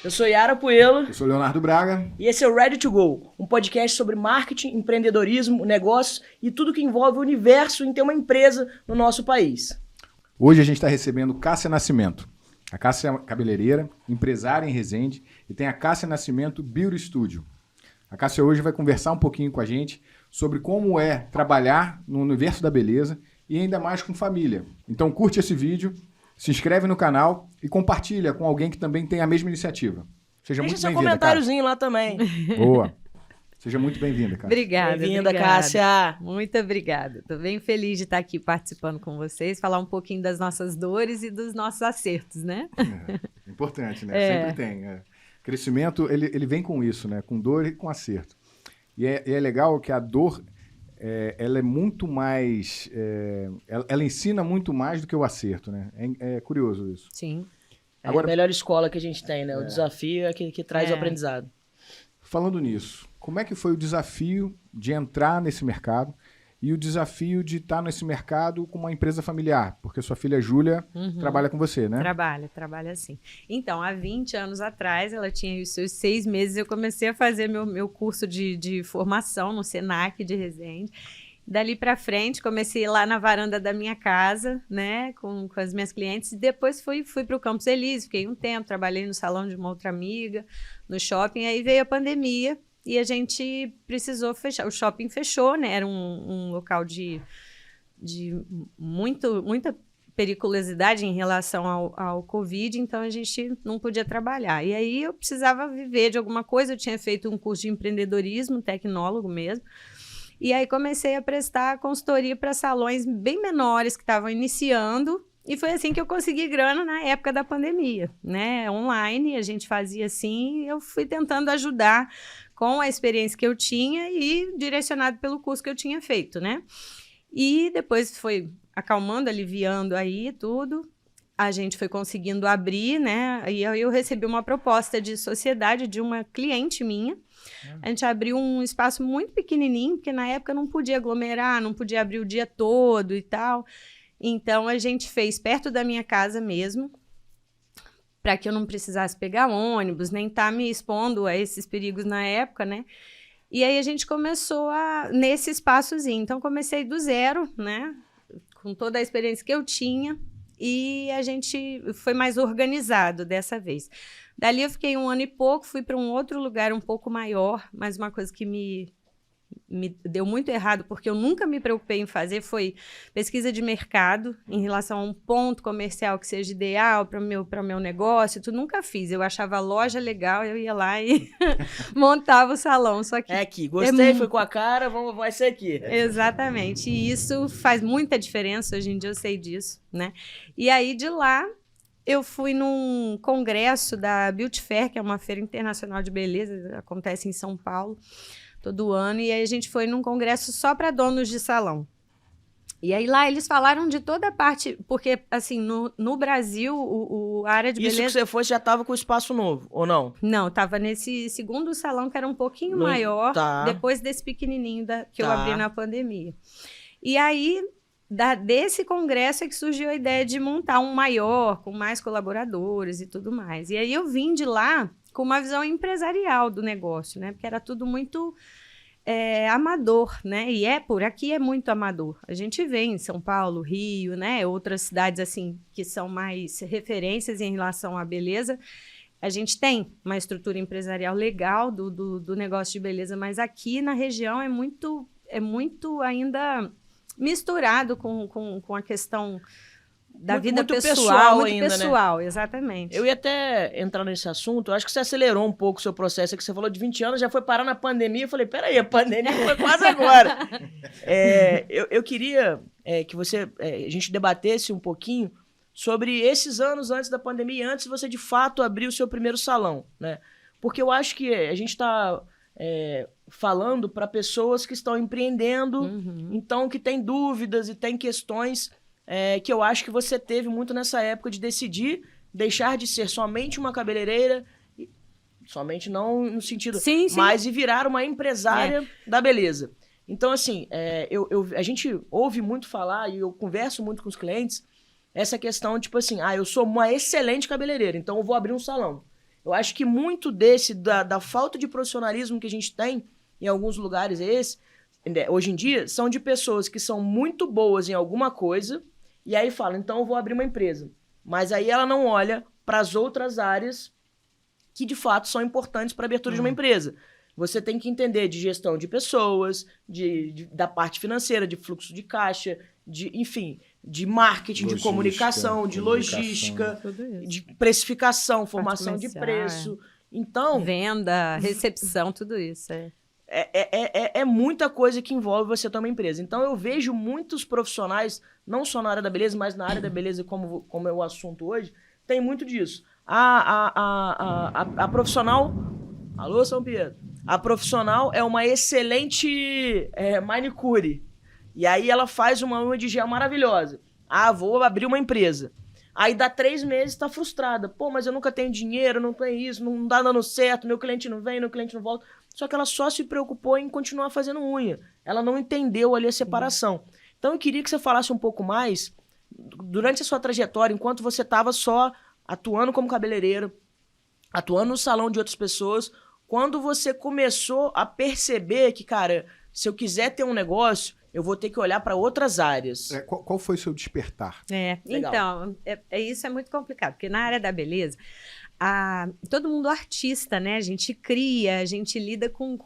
Eu sou Yara Puelo. Eu sou Leonardo Braga. E esse é o Ready to Go, um podcast sobre marketing, empreendedorismo, negócios e tudo que envolve o universo em ter uma empresa no nosso país. Hoje a gente está recebendo Cássia Nascimento. A Cássia é cabeleireira, empresária em Resende e tem a Cássia Nascimento Beauty Studio. A Cássia hoje vai conversar um pouquinho com a gente sobre como é trabalhar no universo da beleza e ainda mais com família. Então curte esse vídeo, se inscreve no canal e compartilha com alguém que também tem a mesma iniciativa. Seja muito bem-vinda, Deixa seu comentáriozinho lá também. Boa. Seja muito bem-vinda, Cássia. Obrigada. Bem-vinda, Cássia. Muito obrigada. Estou bem feliz de estar aqui participando com vocês, falar um pouquinho das nossas dores e dos nossos acertos, né? É importante, né? Sempre tem. Crescimento, ele vem com isso, né? Com dor e com acerto. E é legal que a dor, ela é muito mais... ela ensina muito mais do que o acerto, né? É curioso isso. Sim. Agora, é a melhor escola que a gente tem, né? O desafio é que traz o aprendizado. Falando nisso, como é que foi o desafio de entrar nesse mercado e o desafio de estar nesse mercado com uma empresa familiar? Porque sua filha Júlia trabalha com você, né? Trabalha sim. Então, há 20 anos atrás, ela tinha os seus 6 meses, eu comecei a fazer meu curso de formação no Senac de Resende. Dali para frente, comecei lá na varanda da minha casa, né, com as minhas clientes, e depois fui para o Campos Elíseos, fiquei um tempo, trabalhei no salão de uma outra ita, no shopping, aí veio a pandemia e a gente precisou fechar, o shopping fechou, né, era um local de muita periculosidade em relação ao Covid, então a gente não podia trabalhar. E aí eu precisava viver de alguma coisa, eu tinha feito um curso de empreendedorismo, tecnólogo mesmo, e aí comecei a prestar consultoria para salões bem menores que estavam iniciando, e foi assim que eu consegui grana na época da pandemia, né? Online, a gente fazia assim, e eu fui tentando ajudar com a experiência que eu tinha e direcionado pelo curso que eu tinha feito, né? E depois foi acalmando, aliviando aí tudo, a gente foi conseguindo abrir, né? E aí eu recebi uma proposta de sociedade de uma cliente minha. A gente abriu um espaço muito pequenininho, porque na época não podia aglomerar, não podia abrir o dia todo e tal. Então, a gente fez perto da minha casa mesmo, para que eu não precisasse pegar ônibus, nem estar me expondo a esses perigos na época, né? E aí a gente começou nesse espaçozinho. Então, comecei do zero, né? Com toda a experiência que eu tinha. E a gente foi mais organizado dessa vez. Dali eu fiquei 1 ano e pouco, fui para um outro lugar um pouco maior, mas uma coisa que me deu muito errado, porque eu nunca me preocupei em fazer, foi pesquisa de mercado em relação a um ponto comercial que seja ideal para o meu negócio, tudo nunca fiz. Eu achava a loja legal, eu ia lá e montava o salão. Só que é aqui, gostei, foi com a cara, vai ser aqui. Exatamente, e isso faz muita diferença, hoje em dia eu sei disso, né? E aí de lá, eu fui num congresso da Beauty Fair, que é uma feira internacional de beleza, acontece em São Paulo todo ano, e aí a gente foi num congresso só para donos de salão. E aí lá eles falaram de toda a parte, porque assim, no Brasil, a área de beleza... Isso que você foi, já estava com o espaço novo, ou não? Não, estava nesse segundo salão, que era um pouquinho maior, depois desse pequenininho que eu abri na pandemia. E aí... desse congresso é que surgiu a ideia de montar um maior, com mais colaboradores e tudo mais. E aí eu vim de lá com uma visão empresarial do negócio, né? Porque era tudo muito amador, né? E por aqui é muito amador. A gente vê em São Paulo, Rio, né? Outras cidades assim que são mais referências em relação à beleza. A gente tem uma estrutura empresarial legal do negócio de beleza, mas aqui na região é muito ainda... misturado com a questão da vida pessoal, muito ainda, pessoal, né? Exatamente. Eu ia até entrar nesse assunto, eu acho que você acelerou um pouco o seu processo, que você falou de 20 anos, já foi parar na pandemia, eu falei, peraí, a pandemia foi quase agora. Eu queria que a gente debatesse um pouquinho sobre esses anos antes da pandemia, antes de você de fato abrir o seu primeiro salão, né? Porque eu acho que a gente está... falando para pessoas que estão empreendendo, então que tem dúvidas e tem questões que eu acho que você teve muito nessa época de decidir deixar de ser somente uma cabeleireira, somente não no sentido, sim. mas e virar uma empresária da beleza. Então, assim, a gente ouve muito falar, e eu converso muito com os clientes, essa questão, tipo assim, eu sou uma excelente cabeleireira, então eu vou abrir um salão. Eu acho que muito da falta de profissionalismo que a gente tem em alguns lugares hoje em dia, são de pessoas que são muito boas em alguma coisa e aí falam, então eu vou abrir uma empresa. Mas aí ela não olha para as outras áreas que de fato são importantes para a abertura de uma empresa. Você tem que entender de gestão de pessoas, da parte financeira, de fluxo de caixa, enfim, de marketing, de comunicação, de logística, de precificação, formação de preço. Então, venda, recepção, tudo isso. É muita coisa que envolve você ter uma empresa. Então, eu vejo muitos profissionais, não só na área da beleza, mas na área da beleza, como é o assunto hoje, tem muito disso. A profissional... Alô, São Pedro? A profissional é uma excelente manicure. E aí ela faz uma unha de gel maravilhosa. Vou abrir uma empresa. Aí dá 3 meses, tá frustrada. Pô, mas eu nunca tenho dinheiro, não tenho isso, não dá dando certo, meu cliente não vem, meu cliente não volta. Só que ela só se preocupou em continuar fazendo unha. Ela não entendeu ali a separação. Então eu queria que você falasse um pouco mais, durante a sua trajetória, enquanto você estava só atuando como cabeleireira, atuando no salão de outras pessoas, quando você começou a perceber que, cara, se eu quiser ter um negócio, eu vou ter que olhar para outras áreas. Qual foi o seu despertar? Então, isso é muito complicado, porque na área da beleza, todo mundo é artista, né? A gente cria, a gente lida com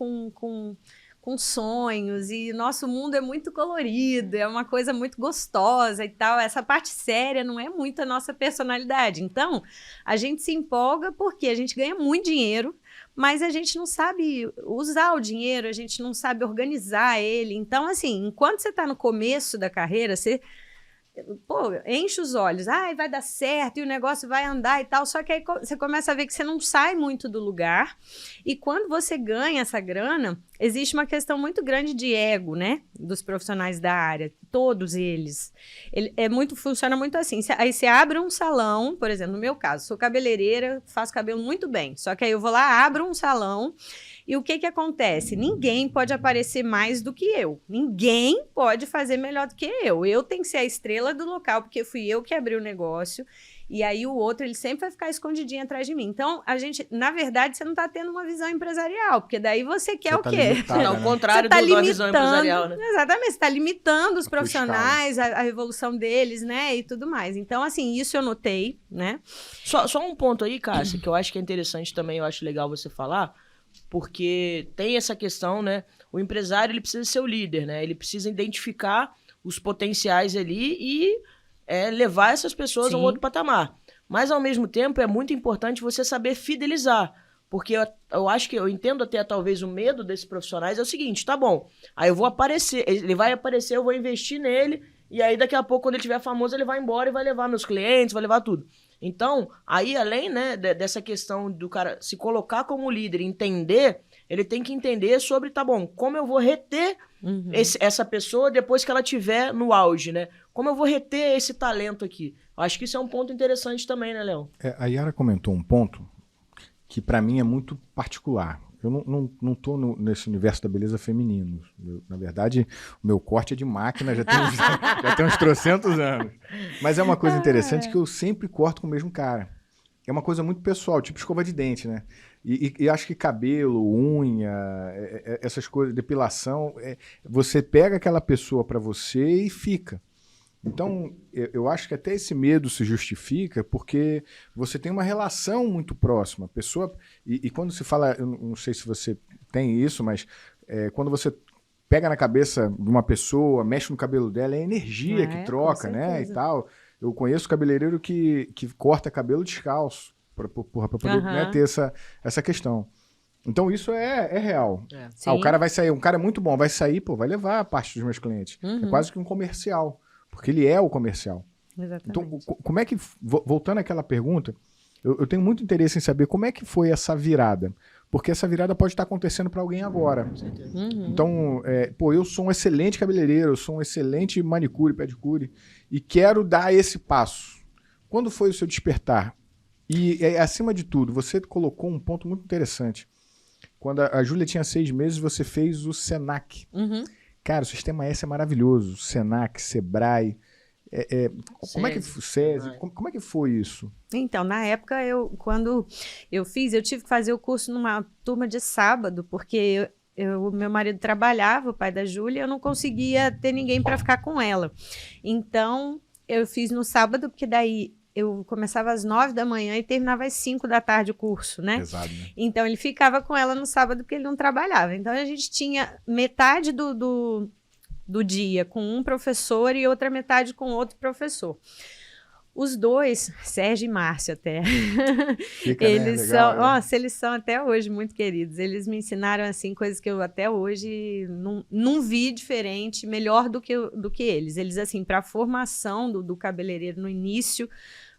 sonhos, e nosso mundo é muito colorido, é uma coisa muito gostosa e tal. Essa parte séria não é muito a nossa personalidade. Então, a gente se empolga porque a gente ganha muito dinheiro, mas a gente não sabe usar o dinheiro, a gente não sabe organizar ele. Então, assim, enquanto você está no começo da carreira, você enche os olhos, vai dar certo e o negócio vai andar e tal, só que aí você começa a ver que você não sai muito do lugar, e quando você ganha essa grana, existe uma questão muito grande de ego, né, dos profissionais da área, todos eles. Funciona muito assim, aí você abre um salão, por exemplo, no meu caso, sou cabeleireira, faço cabelo muito bem, só que aí eu vou lá, abro um salão, e o que acontece? Ninguém pode aparecer mais do que eu. Ninguém pode fazer melhor do que eu. Eu tenho que ser a estrela do local, porque fui eu que abri o negócio. E aí o outro, ele sempre vai ficar escondidinho atrás de mim. Então, na verdade, você não está tendo uma visão empresarial, porque daí você quer o quê? É o contrário da visão empresarial, né? Exatamente, você está limitando os profissionais, a evolução deles, né? E tudo mais. Então, assim, isso eu notei, né? Só um ponto aí, Cássia, que eu acho que é interessante também, eu acho legal você falar, porque tem essa questão, né? O empresário, ele precisa ser o líder, né? Ele precisa identificar os potenciais ali e levar essas pessoas a um outro patamar. Mas, ao mesmo tempo, é muito importante você saber fidelizar. Porque eu acho que eu entendo até talvez o medo desses profissionais é o seguinte, tá bom, aí eu vou aparecer, ele vai aparecer, eu vou investir nele, e aí daqui a pouco, quando ele estiver famoso, ele vai embora e vai levar meus clientes, vai levar tudo. Então, aí além, né, dessa questão do cara se colocar como líder e entender, ele tem que entender sobre, tá bom, como eu vou reter essa pessoa depois que ela estiver no auge, né? Como eu vou reter esse talento aqui? Acho que isso é um ponto interessante também, né, Léo? A Yara comentou um ponto que para mim é muito particular. Eu não tô nesse universo da beleza feminino. Na verdade, o meu corte é de máquina, já tem uns trocentos anos. Mas é uma coisa interessante que eu sempre corto com o mesmo cara. É uma coisa muito pessoal, tipo escova de dente, né? E acho que cabelo, unha, essas coisas, depilação, você pega aquela pessoa para você e fica. Então, eu acho que até esse medo se justifica porque você tem uma relação muito próxima. A pessoa, e quando se fala, eu não sei se você tem isso, mas quando você pega na cabeça de uma pessoa, mexe no cabelo dela, é a energia que troca, né? E tal. Eu conheço cabeleireiro que corta cabelo descalço para poder né, ter essa questão. Então isso é real. O cara vai sair, um cara muito bom, vai sair, vai levar a parte dos meus clientes. É quase que um comercial. Porque ele é o comercial. Exatamente. Então, como é que... Voltando àquela pergunta, eu tenho muito interesse em saber como é que foi essa virada. Porque essa virada pode estar acontecendo para alguém agora. Com certeza. Então, eu sou um excelente cabeleireiro, eu sou um excelente manicure, pedicure, e quero dar esse passo. Quando foi o seu despertar? E, acima de tudo, você colocou um ponto muito interessante. Quando a Júlia tinha 6 meses, você fez o Senac. Cara, o Sistema S é maravilhoso. Senac, Sebrae. Como é que SESI, como é que foi isso? Então, na época, quando eu fiz, eu tive que fazer o curso numa turma de sábado, porque meu marido trabalhava, o pai da Júlia, eu não conseguia ter ninguém para ficar com ela. Então, eu fiz no sábado, porque daí eu começava às 9 da manhã e terminava às 5 da tarde o curso, né? Pesado, né? Então, ele ficava com ela no sábado porque ele não trabalhava. Então, a gente tinha metade do dia com um professor e outra metade com outro professor. Os dois, Sérgio e Márcio até, Fica, eles né? Legal, são, nossa, eles são até hoje muito queridos. Eles me ensinaram assim coisas que eu até hoje não vi diferente, melhor do que eles. Eles assim, para a formação do cabeleireiro no início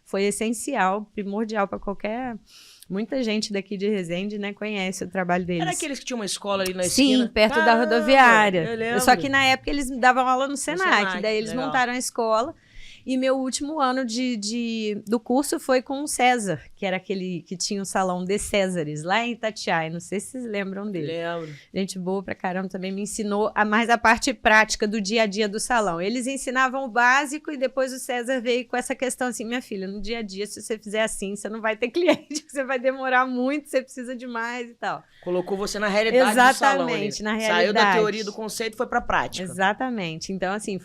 foi essencial, primordial para qualquer. Muita gente daqui de Resende, né, conhece o trabalho deles. Era aqueles que tinham uma escola ali na esquina? Sim, perto da rodoviária. Eu lembro. Só que na época eles davam aula no Senac, daí eles legal. montaram a escola. E meu último ano do curso foi com o César, que era aquele que tinha o salão de Césares, lá em Itatiaia. Não sei se vocês lembram dele. Lembro. Gente boa pra caramba, também me ensinou mais a parte prática do dia a dia do salão. Eles ensinavam o básico e depois o César veio com essa questão assim, minha filha, no dia a dia, se você fizer assim, você não vai ter cliente, você vai demorar muito, você precisa de mais e tal. Colocou você na realidade do salão. Exatamente, na realidade. Saiu da teoria do conceito e foi pra prática. Exatamente. Então, assim,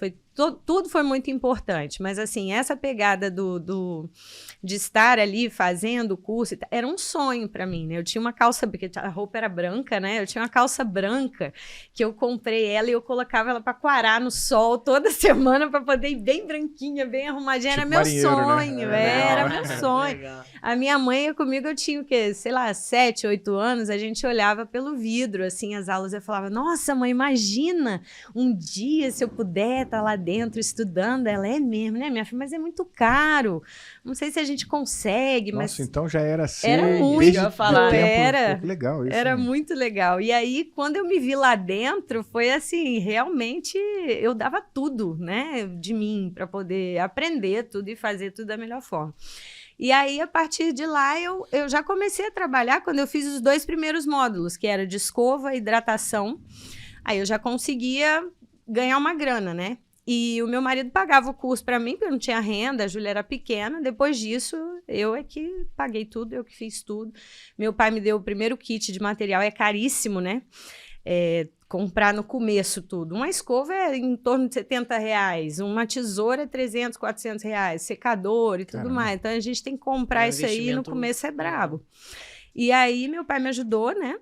tudo foi muito importante, mas assim, essa pegada de estar ali fazendo o curso, era um sonho para mim, né? Eu tinha uma calça, porque a roupa era branca, né? Eu tinha uma calça branca, que eu comprei ela e eu colocava ela para quarar no sol toda semana para poder ir bem branquinha, bem arrumadinha. Tipo era meu sonho, né? era meu sonho. Legal. A minha mãe, comigo, eu tinha o quê? Sei lá, 7, 8 anos, a gente olhava pelo vidro, assim, as aulas, eu falava, nossa, mãe, imagina um dia se eu puder estar lá dentro estudando. Ela é mesmo, né, minha filha? Mas é muito caro. Não sei se a gente consegue, mas... Nossa, então já era assim. Era muito, desde eu ia falar. tempo. Era. Pô, que legal isso. Era né? muito legal. E aí, quando eu me vi lá dentro, foi assim, realmente eu dava tudo, né, de mim, para poder aprender tudo e fazer tudo da melhor forma. E aí, a partir de lá, eu já comecei a trabalhar quando eu fiz os 2 primeiros módulos, que era de escova e hidratação. Aí eu já conseguia ganhar uma grana, né? E o meu marido pagava o curso para mim, porque eu não tinha renda, a Júlia era pequena. Depois disso, eu é que paguei tudo, eu que fiz tudo. Meu pai me deu o primeiro kit de material, é caríssimo, né? Comprar no começo tudo. Uma escova é em torno de R$70, uma tesoura é R$300, R$400, secador e tudo Caramba. mais. Então, a gente tem que comprar isso aí, no investimento começo é brabo. E aí, meu pai me ajudou, né?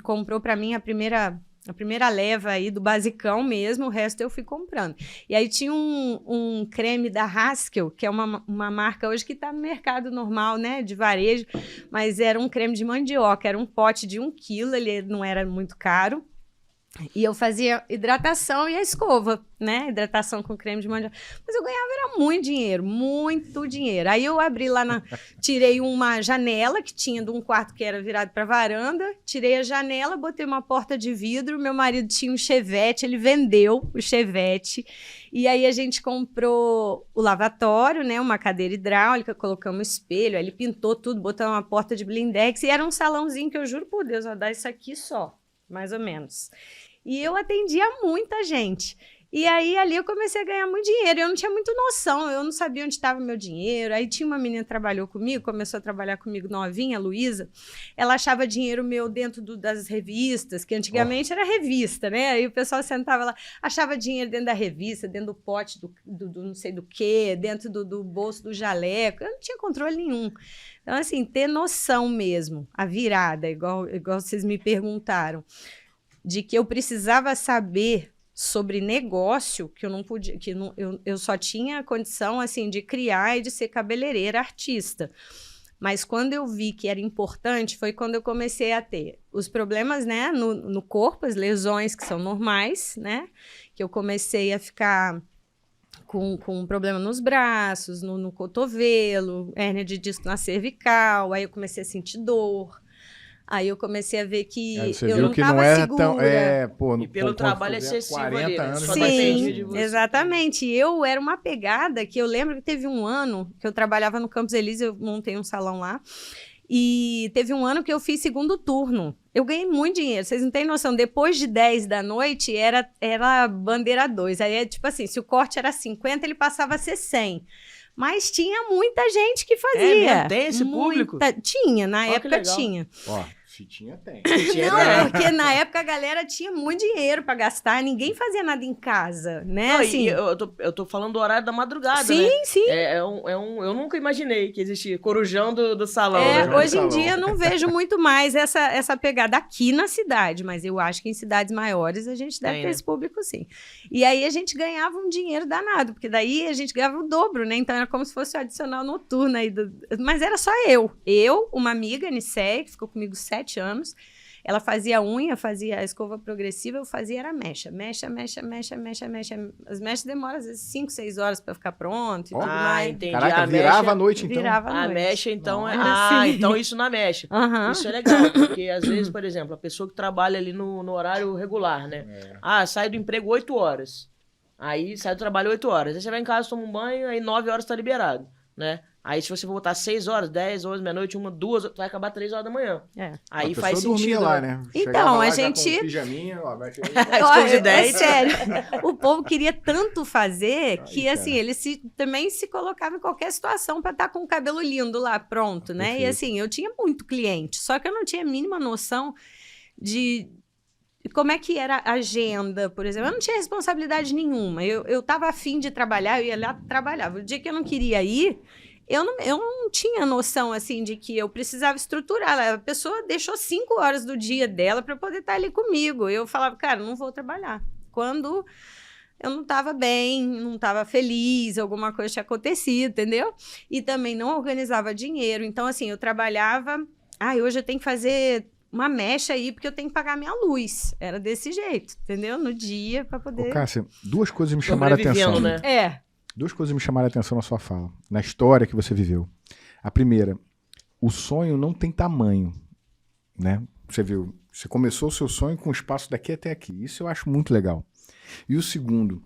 Comprou para mim a primeira leva aí do basicão mesmo, o resto eu fui comprando. E aí tinha um creme da Haskell, que é uma marca hoje que está no mercado normal, né, de varejo, mas era um creme de mandioca, era um pote de 1 quilo, ele não era muito caro. E eu fazia hidratação e a escova, né? Hidratação com creme de mandioca. Mas eu ganhava era muito dinheiro, muito dinheiro. Aí eu abri lá tirei uma janela que tinha de um quarto que era virado para varanda, tirei a janela, botei uma porta de vidro, meu marido tinha um Chevette, ele vendeu o Chevette. E aí a gente comprou o lavatório, né? Uma cadeira hidráulica, colocamos um espelho, aí ele pintou tudo, botou uma porta de blindex e era um salãozinho que eu juro por Deus, ó, dá isso aqui só. Mais ou menos. E eu atendia muita gente. E aí, ali eu comecei a ganhar muito dinheiro. Eu não tinha muita noção, eu não sabia onde estava meu dinheiro. Aí tinha uma menina que trabalhou comigo, começou a trabalhar comigo novinha, a Luísa. Ela achava dinheiro meu dentro das revistas, que antigamente era revista, né? Aí o pessoal sentava lá, achava dinheiro dentro da revista, dentro do pote do não sei do quê, dentro do bolso do jaleco. Eu não tinha controle nenhum. Então, assim, ter noção mesmo, a virada, igual vocês me perguntaram, de que eu precisava saber sobre negócio, que eu não podia, eu só tinha a condição, assim, de criar e de ser cabeleireira, artista. Mas quando eu vi que era importante, foi quando eu comecei a ter os problemas, né, no corpo, as lesões que são normais, né, que eu comecei a ficar com um problema nos braços, no cotovelo, hérnia de disco na cervical, aí eu comecei a sentir dor. Aí eu comecei a ver que você eu viu não que estava não era segura. tão... E pelo trabalho excessivo 40 ali, né? anos, Só já dependia Sim, de você. exatamente. Eu era uma pegada que eu lembro que teve um ano que eu trabalhava no Campos Elíseos, eu montei um salão lá, E teve um ano que eu fiz segundo turno. Eu ganhei muito dinheiro, vocês não têm noção. Depois de 10 da noite, era bandeira 2. Aí é tipo assim, se o corte era 50, ele passava a ser 100. Mas tinha muita gente que fazia. Mesmo? Tem esse público? Tinha, na Ó, que época legal. tinha. Ó, se tinha, tem. Não, porque na época a galera tinha muito dinheiro pra gastar, ninguém fazia nada em casa, né? Não, assim, e eu tô falando do horário da madrugada, sim, né? sim. Eu nunca imaginei que existia corujão do salão, É, né? hoje em Salão. dia eu não vejo muito mais essa pegada aqui na cidade, mas eu acho que em cidades maiores a gente deve Tem, ter né? esse público, sim. E aí a gente ganhava um dinheiro danado, porque daí a gente ganhava o dobro, né? Então era como se fosse o adicional noturno aí. Mas era só eu. Eu, uma amiga, Aniceia, que ficou comigo 7 anos. Ela fazia unha, fazia a escova progressiva, eu fazia era mecha. Mecha. As mechas demoram às vezes 5, 6 horas para ficar pronto e tudo mais. Entendi. Caraca, A virava mecha- a noite, então? Virava à A noite. mecha, então, é... Era Ah, assim. então isso na mecha. Aham. Isso é legal, porque às vezes, por exemplo, a pessoa que trabalha ali no horário regular, né? Ah, sai do emprego 8 horas. Aí sai do trabalho 8 horas. Aí você vai em casa, toma um banho, aí 9 horas tá liberado, né? Aí se você voltar 6 horas, 10 horas, meia-noite, 1, 2, vai acabar 3 horas da manhã. É. Aí A pessoa faz dormia sentido. lá, né? Então, Chegava lá a já gente- com pijaminha, ó, vai Escova de Olha, é dente. sério. O povo queria tanto fazer que, Ai, assim, cara. ele também se colocava em qualquer situação para estar com o cabelo lindo lá, pronto, né? E Perfeito. assim, eu tinha muito cliente, só que eu não tinha a mínima noção de como é que era a agenda, por exemplo. Eu não tinha responsabilidade nenhuma. Eu tava afim de trabalhar, eu ia lá, trabalhava. O dia que eu não queria ir, eu não tinha noção, assim, de que eu precisava estruturar. A pessoa deixou 5 horas do dia dela para poder estar ali comigo. Eu falava, cara, não vou trabalhar. Quando eu não estava bem, não estava feliz, alguma coisa tinha acontecido, entendeu? E também não organizava dinheiro. Então, assim, eu trabalhava... hoje eu tenho que fazer uma mecha aí, porque eu tenho que pagar minha luz. Era desse jeito, entendeu? No dia, para poder... Ô, Cássia, duas coisas me chamaram a atenção. Sobrevivendo, né? Duas coisas me chamaram a atenção na sua fala, na história que você viveu. A primeira, o sonho não tem tamanho, né? Você viu, você começou o seu sonho com o espaço daqui até aqui. Isso eu acho muito legal. E o segundo,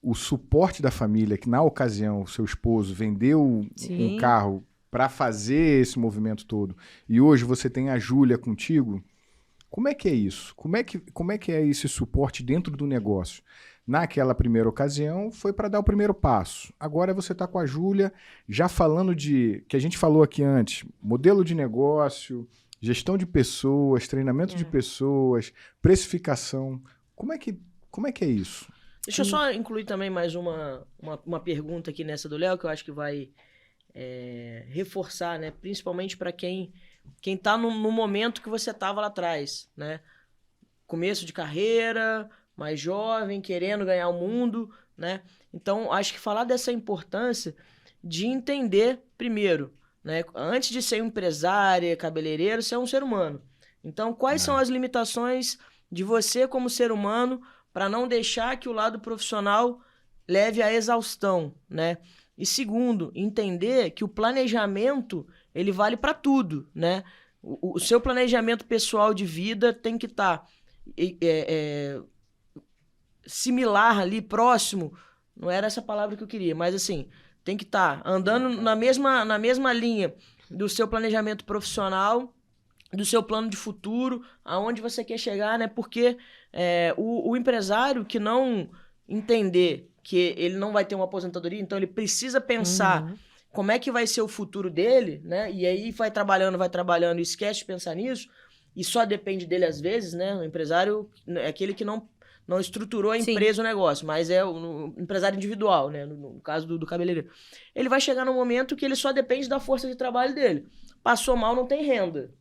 o suporte da família, que na ocasião o seu esposo vendeu Sim. um carro para fazer esse movimento todo, e hoje você tem a Júlia contigo. Como é que é isso? Como é que é esse suporte dentro do negócio? Naquela primeira ocasião, foi para dar o primeiro passo. Agora você está com a Júlia, já falando de, que a gente falou aqui antes, modelo de negócio, gestão de pessoas, treinamento de pessoas, precificação. Como é que é isso? Deixa eu só incluir também mais uma pergunta aqui nessa do Léo, que eu acho que vai reforçar, né? Principalmente para quem tá no momento que você estava lá atrás, né? Começo de carreira, mais jovem, querendo ganhar o mundo, né? Então, acho que falar dessa importância de entender, primeiro, né? Antes de ser empresária, cabeleireiro, você é um ser humano. Então, quais são as limitações de você como ser humano para não deixar que o lado profissional leve à exaustão, né? E segundo, entender que o planejamento, ele vale para tudo, né? O seu planejamento pessoal de vida tem que estar similar ali, próximo, não era essa palavra que eu queria, mas assim, tem que estar andando na mesma linha do seu planejamento profissional, do seu plano de futuro, aonde você quer chegar, né? Porque o empresário que não entender que ele não vai ter uma aposentadoria, então ele precisa pensar como é que vai ser o futuro dele, né? E aí vai trabalhando e esquece de pensar nisso, e só depende dele às vezes, né? O empresário é aquele que não estruturou a empresa, o negócio, mas é o empresário individual, né? No caso do cabeleireiro. Ele vai chegar num momento que ele só depende da força de trabalho dele. Passou mal, não tem renda.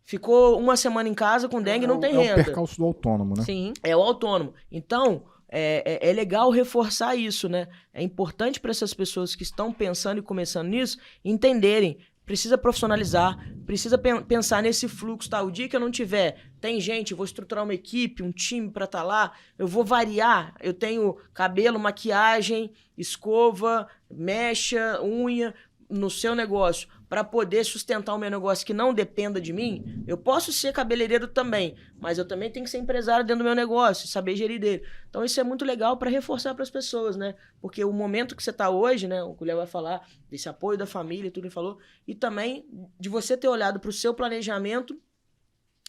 Ficou uma semana em casa com dengue, não tem renda. É o percalço do autônomo, né? Sim. É o autônomo. Então, é legal reforçar isso, né? É importante para essas pessoas que estão pensando e começando nisso entenderem. Precisa profissionalizar, precisa pensar nesse fluxo, tá? O dia que eu não tiver, tem gente, eu vou estruturar uma equipe, um time para estar lá, eu vou variar, eu tenho cabelo, maquiagem, escova, mecha, unha no seu negócio. para poder sustentar o meu negócio que não dependa de mim, eu posso ser cabeleireiro também, mas eu também tenho que ser empresário dentro do meu negócio, saber gerir dele. Então isso é muito legal para reforçar para as pessoas, né? Porque o momento que você está hoje, né, o que o Léo vai falar, desse apoio da família e tudo que ele falou, e também de você ter olhado para o seu planejamento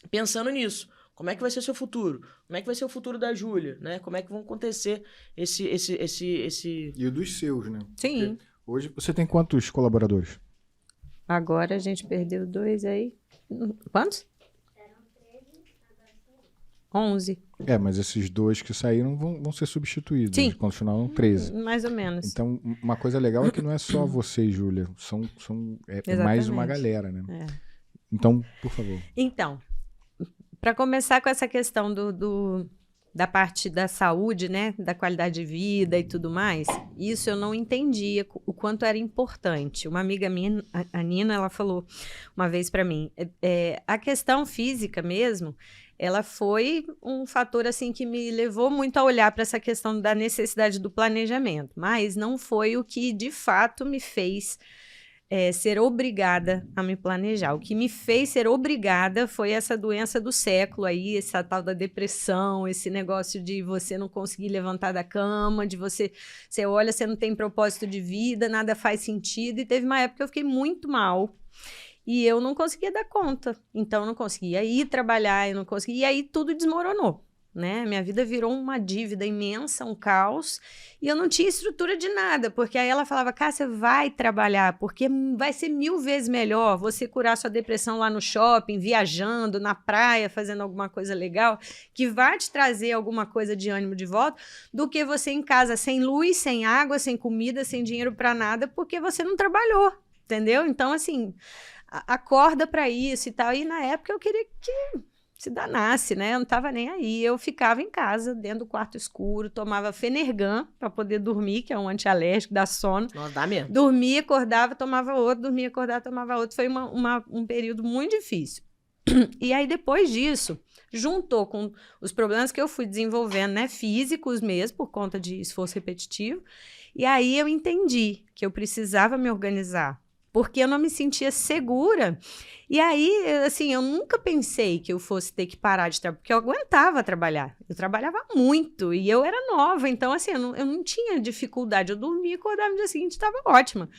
pensando nisso. Como é que vai ser o seu futuro? Como é que vai ser o futuro da Júlia, né? Como é que vão acontecer esse... E o dos seus, né? Sim. Porque hoje você tem quantos colaboradores? Agora a gente perdeu 2 aí. Quantos? 11. Mas esses 2 que saíram vão ser substituídos. Sim. Eles continuam 13. Mais ou menos. Então, uma coisa legal é que não é só você e Júlia. É mais uma galera, né? É. Então, por favor. Então, para começar com essa questão da parte da saúde, né, da qualidade de vida e tudo mais, isso eu não entendia o quanto era importante. Uma amiga minha, a Nina, ela falou uma vez para mim, a questão física mesmo, ela foi um fator assim que me levou muito a olhar para essa questão da necessidade do planejamento, mas não foi o que de fato me fez ser obrigada a me planejar. O que me fez ser obrigada foi essa doença do século aí, essa tal da depressão, esse negócio de você não conseguir levantar da cama, de você olha, você não tem propósito de vida, nada faz sentido, e teve uma época que eu fiquei muito mal, e eu não conseguia dar conta, então eu não conseguia ir trabalhar, eu não conseguia, e aí tudo desmoronou. Né? Minha vida virou uma dívida imensa, um caos, e eu não tinha estrutura de nada, porque aí ela falava, Cássia, vai trabalhar, porque vai ser 1000 vezes melhor você curar sua depressão lá no shopping, viajando, na praia, fazendo alguma coisa legal, que vai te trazer alguma coisa de ânimo de volta, do que você em casa sem luz, sem água, sem comida, sem dinheiro para nada, porque você não trabalhou, entendeu? Então, assim, acorda para isso e tal, e na época eu queria que se danasse, né? Eu não tava nem aí. Eu ficava em casa, dentro do quarto escuro, tomava Fenergan para poder dormir, que é um antialérgico, dá sono. Nossa, dá mesmo. Dormia, acordava, tomava outro, dormia, acordava, tomava outro. Foi um período muito difícil. E aí, depois disso, juntou com os problemas que eu fui desenvolvendo, né? Físicos mesmo, por conta de esforço repetitivo. E aí eu entendi que eu precisava me organizar, porque eu não me sentia segura. E aí, assim, eu nunca pensei que eu fosse ter que parar de trabalhar, porque eu aguentava trabalhar. Eu trabalhava muito e eu era nova, então, assim, eu não tinha dificuldade. Eu dormia, acordava no dia seguinte, estava ótima.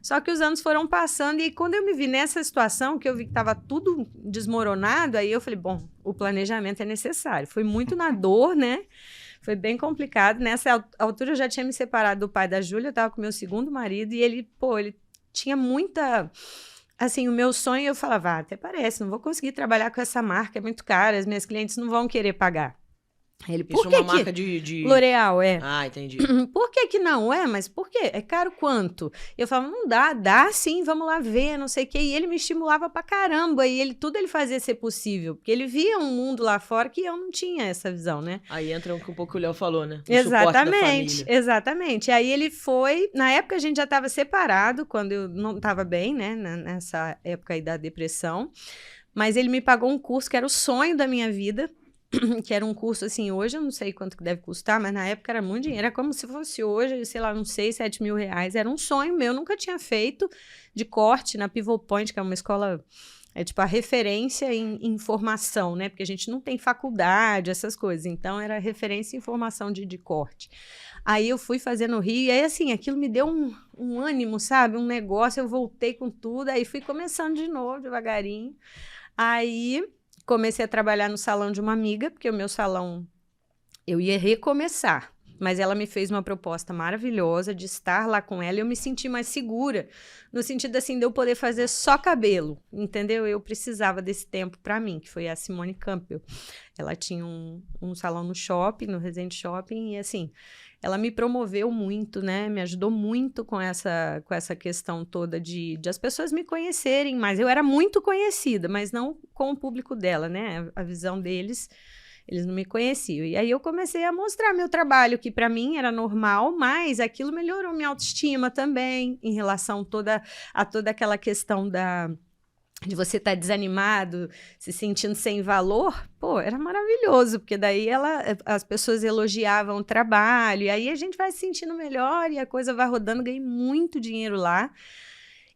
Só que os anos foram passando e quando eu me vi nessa situação, que eu vi que estava tudo desmoronado, aí eu falei, bom, o planejamento é necessário. Foi muito na dor, né? Foi bem complicado. Nessa altura, eu já tinha me separado do pai da Júlia, eu estava com meu segundo marido e ele tinha muita... Assim, o meu sonho, eu falava, até parece, não vou conseguir trabalhar com essa marca, é muito cara, as minhas clientes não vão querer pagar. Ele, por isso que é uma marca de... L'Oréal, é. Ah, entendi. Por que não? Mas por quê? É caro quanto? Eu falava, não dá sim, vamos lá ver, não sei o quê. E ele me estimulava pra caramba, e tudo ele fazia ser possível, porque ele via um mundo lá fora que eu não tinha essa visão, né? Aí entra um pouco o Léo falou, né? O exatamente, exatamente. Aí ele foi, na época a gente já estava separado, quando eu não estava bem, né? Nessa época aí da depressão, mas ele me pagou um curso que era o sonho da minha vida, que era um curso, assim, hoje eu não sei quanto que deve custar, mas na época era muito dinheiro, era como se fosse hoje, sei lá, uns 6, 7 mil reais, era um sonho meu, nunca tinha feito de corte na Pivot Point, que é uma escola, tipo a referência em formação, né, porque a gente não tem faculdade, essas coisas, então era referência em formação de corte. Aí eu fui fazer no Rio, e aí assim, aquilo me deu um ânimo, sabe, um negócio, eu voltei com tudo, aí fui começando de novo, devagarinho, aí... Comecei a trabalhar no salão de uma amiga, porque o meu salão, eu ia recomeçar. Mas ela me fez uma proposta maravilhosa de estar lá com ela e eu me senti mais segura, no sentido assim de eu poder fazer só cabelo, entendeu? Eu precisava desse tempo para mim, que foi a Simone Campbell. Ela tinha um salão no shopping, no Resende Shopping, e assim, ela me promoveu muito, né? Me ajudou muito com essa questão toda de as pessoas me conhecerem mais. Eu era muito conhecida, mas não com o público dela, né? A visão deles... Eles não me conheciam. E aí eu comecei a mostrar meu trabalho, que para mim era normal, mas aquilo melhorou minha autoestima também, em relação a toda aquela questão de você estar desanimado, se sentindo sem valor. Pô, era maravilhoso, porque daí as pessoas elogiavam o trabalho, e aí a gente vai se sentindo melhor e a coisa vai rodando, ganhei muito dinheiro lá.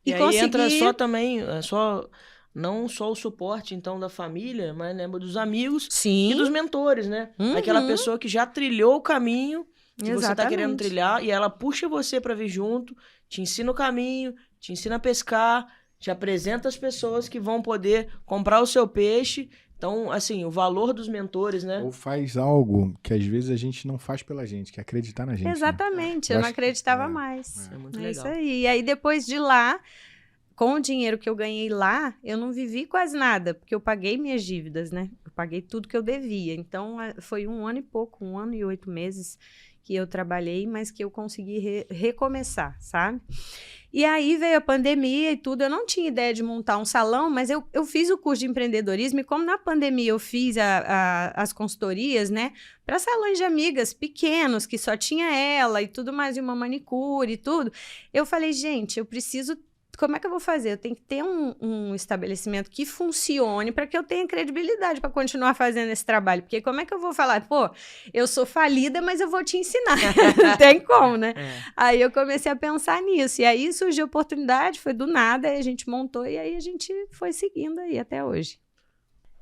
E aí entra só também, não só o suporte, então, da família, mas né, dos amigos e dos mentores, né? Aquela pessoa que já trilhou o caminho que você tá querendo trilhar e ela puxa você para vir junto, te ensina o caminho, te ensina a pescar, te apresenta as pessoas que vão poder comprar o seu peixe. Então, assim, o valor dos mentores, né? Ou faz algo que às vezes a gente não faz pela gente, que é acreditar na gente. Exatamente, né? Eu não acreditava mais. É muito legal. Isso aí. E aí, depois de lá, com o dinheiro que eu ganhei lá, eu não vivi quase nada, porque eu paguei minhas dívidas, né? Eu paguei tudo que eu devia. Então, foi 1 ano e pouco, 1 ano e 8 meses que eu trabalhei, mas que eu consegui recomeçar, sabe? E aí veio a pandemia e tudo. Eu não tinha ideia de montar um salão, mas eu fiz o curso de empreendedorismo e como na pandemia eu fiz as consultorias, né? Para salões de amigas pequenos, que só tinha ela e tudo mais, e uma manicure e tudo. Eu falei, gente, eu preciso... Como é que eu vou fazer? Eu tenho que ter um estabelecimento que funcione para que eu tenha credibilidade para continuar fazendo esse trabalho. Porque como é que eu vou falar? Pô, eu sou falida, mas eu vou te ensinar. Não tem como, né? Aí eu comecei a pensar nisso. E aí surgiu a oportunidade, foi do nada, aí a gente montou e aí a gente foi seguindo aí até hoje.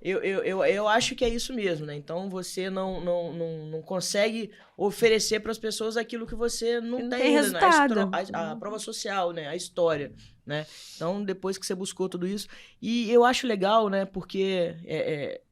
Eu acho que é isso mesmo, né? Então você não consegue oferecer para as pessoas aquilo que você não tem resultado. A prova social, né? A história, né? Então depois que você buscou tudo isso. E eu acho legal, né? Porque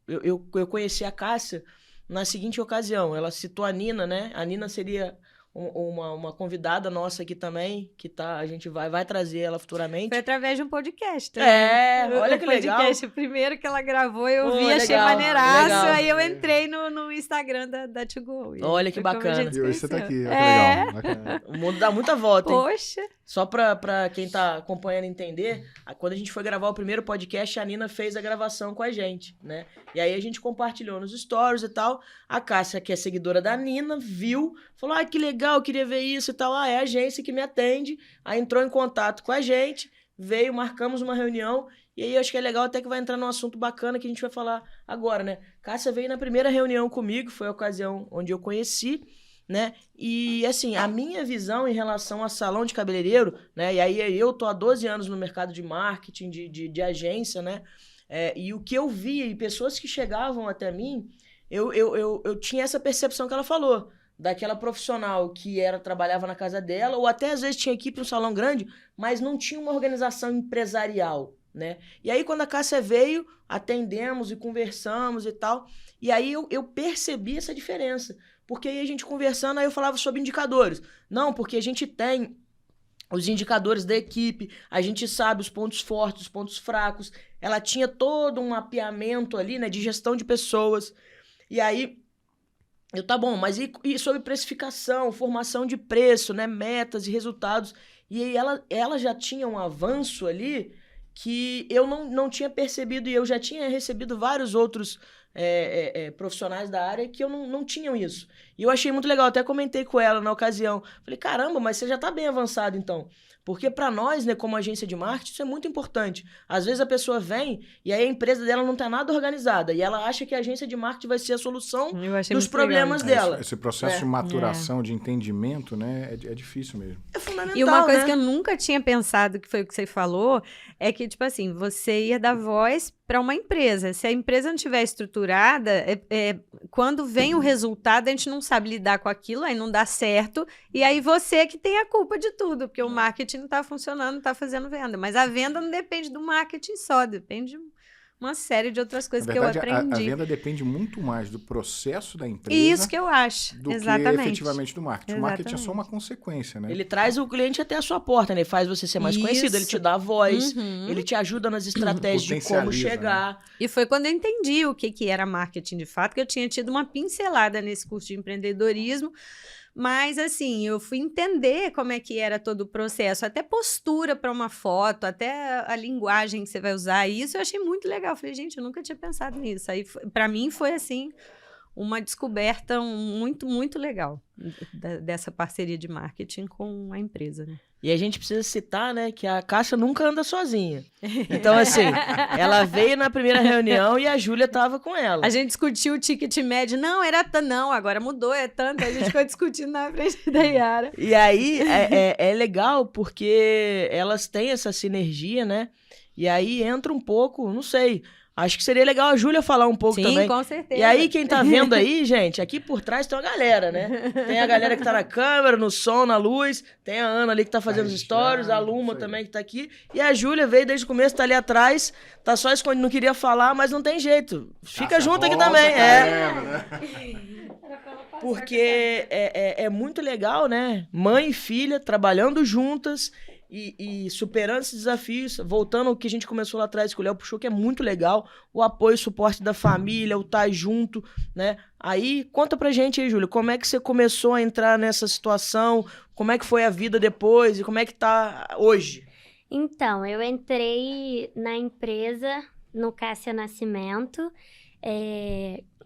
eu conheci a Cássia na seguinte ocasião. Ela citou a Nina, né? A Nina seria uma convidada nossa aqui também, que a gente vai trazer ela futuramente. Foi através de um podcast. Né? Olha que legal. O podcast, o primeiro que ela gravou, eu vi, achei maneiraço, legal. Aí eu entrei no Instagram da To Go. Olha que bacana. E hoje você tá aqui, olha que legal. Bacana. O mundo dá muita volta, hein? Poxa. Só pra quem tá acompanhando entender, quando a gente foi gravar o primeiro podcast, a Nina fez a gravação com a gente, né? E aí a gente compartilhou nos stories e tal. A Cássia, que é seguidora da Nina, viu, falou, que legal, queria ver isso e tal. É a agência que me atende. Aí entrou em contato com a gente, veio, marcamos uma reunião. E aí eu acho que é legal até que vai entrar num assunto bacana que a gente vai falar agora, né? Cássia veio na primeira reunião comigo, foi a ocasião onde eu conheci, né? E, assim, a minha visão em relação a salão de cabeleireiro, né? E aí eu tô há 12 anos no mercado de marketing, de agência, né? E o que eu via e pessoas que chegavam até mim, eu tinha essa percepção que ela falou, daquela profissional que trabalhava na casa dela, ou até às vezes tinha equipe no salão grande, mas não tinha uma organização empresarial, né? E aí quando a Cássia veio, atendemos e conversamos e tal, e aí eu percebi essa diferença. Porque aí a gente conversando, aí eu falava sobre indicadores. Não, porque a gente tem os indicadores da equipe, a gente sabe os pontos fortes, os pontos fracos. Ela tinha todo um mapeamento ali, né, de gestão de pessoas. E aí, tá bom, mas e sobre precificação, formação de preço, né, metas e resultados. E aí ela já tinha um avanço ali que eu não tinha percebido e eu já tinha recebido vários outros profissionais da área que eu não tinham isso. E eu achei muito legal, até comentei com ela na ocasião. Falei, caramba, mas você já tá bem avançado então. Porque para nós, né, como agência de marketing, isso é muito importante. Às vezes a pessoa vem e aí a empresa dela não tá nada organizada e ela acha que a agência de marketing vai ser a solução dos problemas dela. Esse processo de maturação, de entendimento, né, é difícil mesmo. É fundamental, e uma coisa né? que eu nunca tinha pensado, que foi o que você falou, é que, tipo assim, você ia dar voz para uma empresa. Se a empresa não estiver estruturada, quando vem o resultado, a gente não sabe lidar com aquilo, aí não dá certo, e aí você que tem a culpa de tudo, porque o marketing não está funcionando, não está fazendo venda. Mas a venda não depende do marketing só, depende de uma série de outras coisas que eu aprendi. A venda depende muito mais do processo da empresa. Isso que eu acho, do exatamente. Que efetivamente do marketing. Exatamente. O marketing é só uma consequência, né? Ele traz o cliente até a sua porta, né? Ele faz você ser mais conhecido, ele te dá a voz, ele te ajuda nas estratégias de como chegar. Né? E foi quando eu entendi o que era marketing de fato, que eu tinha tido uma pincelada nesse curso de empreendedorismo. Mas, assim, eu fui entender como é que era todo o processo, até postura para uma foto, até a linguagem que você vai usar. E isso eu achei muito legal. Eu falei, gente, eu nunca tinha pensado nisso. Aí, para mim, foi, assim, uma descoberta muito, muito legal dessa parceria de marketing com a empresa, né? E a gente precisa citar, né, que a Cássia nunca anda sozinha. Então, assim, ela veio na primeira reunião e a Júlia tava com ela. A gente discutiu o ticket médio. Não, era não, agora mudou, é tanto. A gente ficou discutindo na frente da Yara. E aí, é legal porque elas têm essa sinergia, né? E aí entra um pouco, não sei... Acho que seria legal a Júlia falar um pouco também. Sim, com certeza. E aí, quem tá vendo aí, gente, aqui por trás tem uma galera, né? Tem a galera que tá na câmera, no som, na luz. Tem a Ana ali que tá fazendo os stories, a Luma também que tá aqui. E a Júlia veio desde o começo, tá ali atrás. Tá só escondido, não queria falar, mas não tem jeito. Fica junto aqui também. Porque é muito legal, né? Mãe e filha trabalhando juntas. E superando esses desafios, voltando ao que a gente começou lá atrás, que o Léo puxou, que é muito legal, o apoio e suporte da família, o estar junto, né? Aí, conta pra gente aí, Júlia, como é que você começou a entrar nessa situação, como é que foi a vida depois e como é que tá hoje? Então, eu entrei na empresa, no Cássia Nascimento,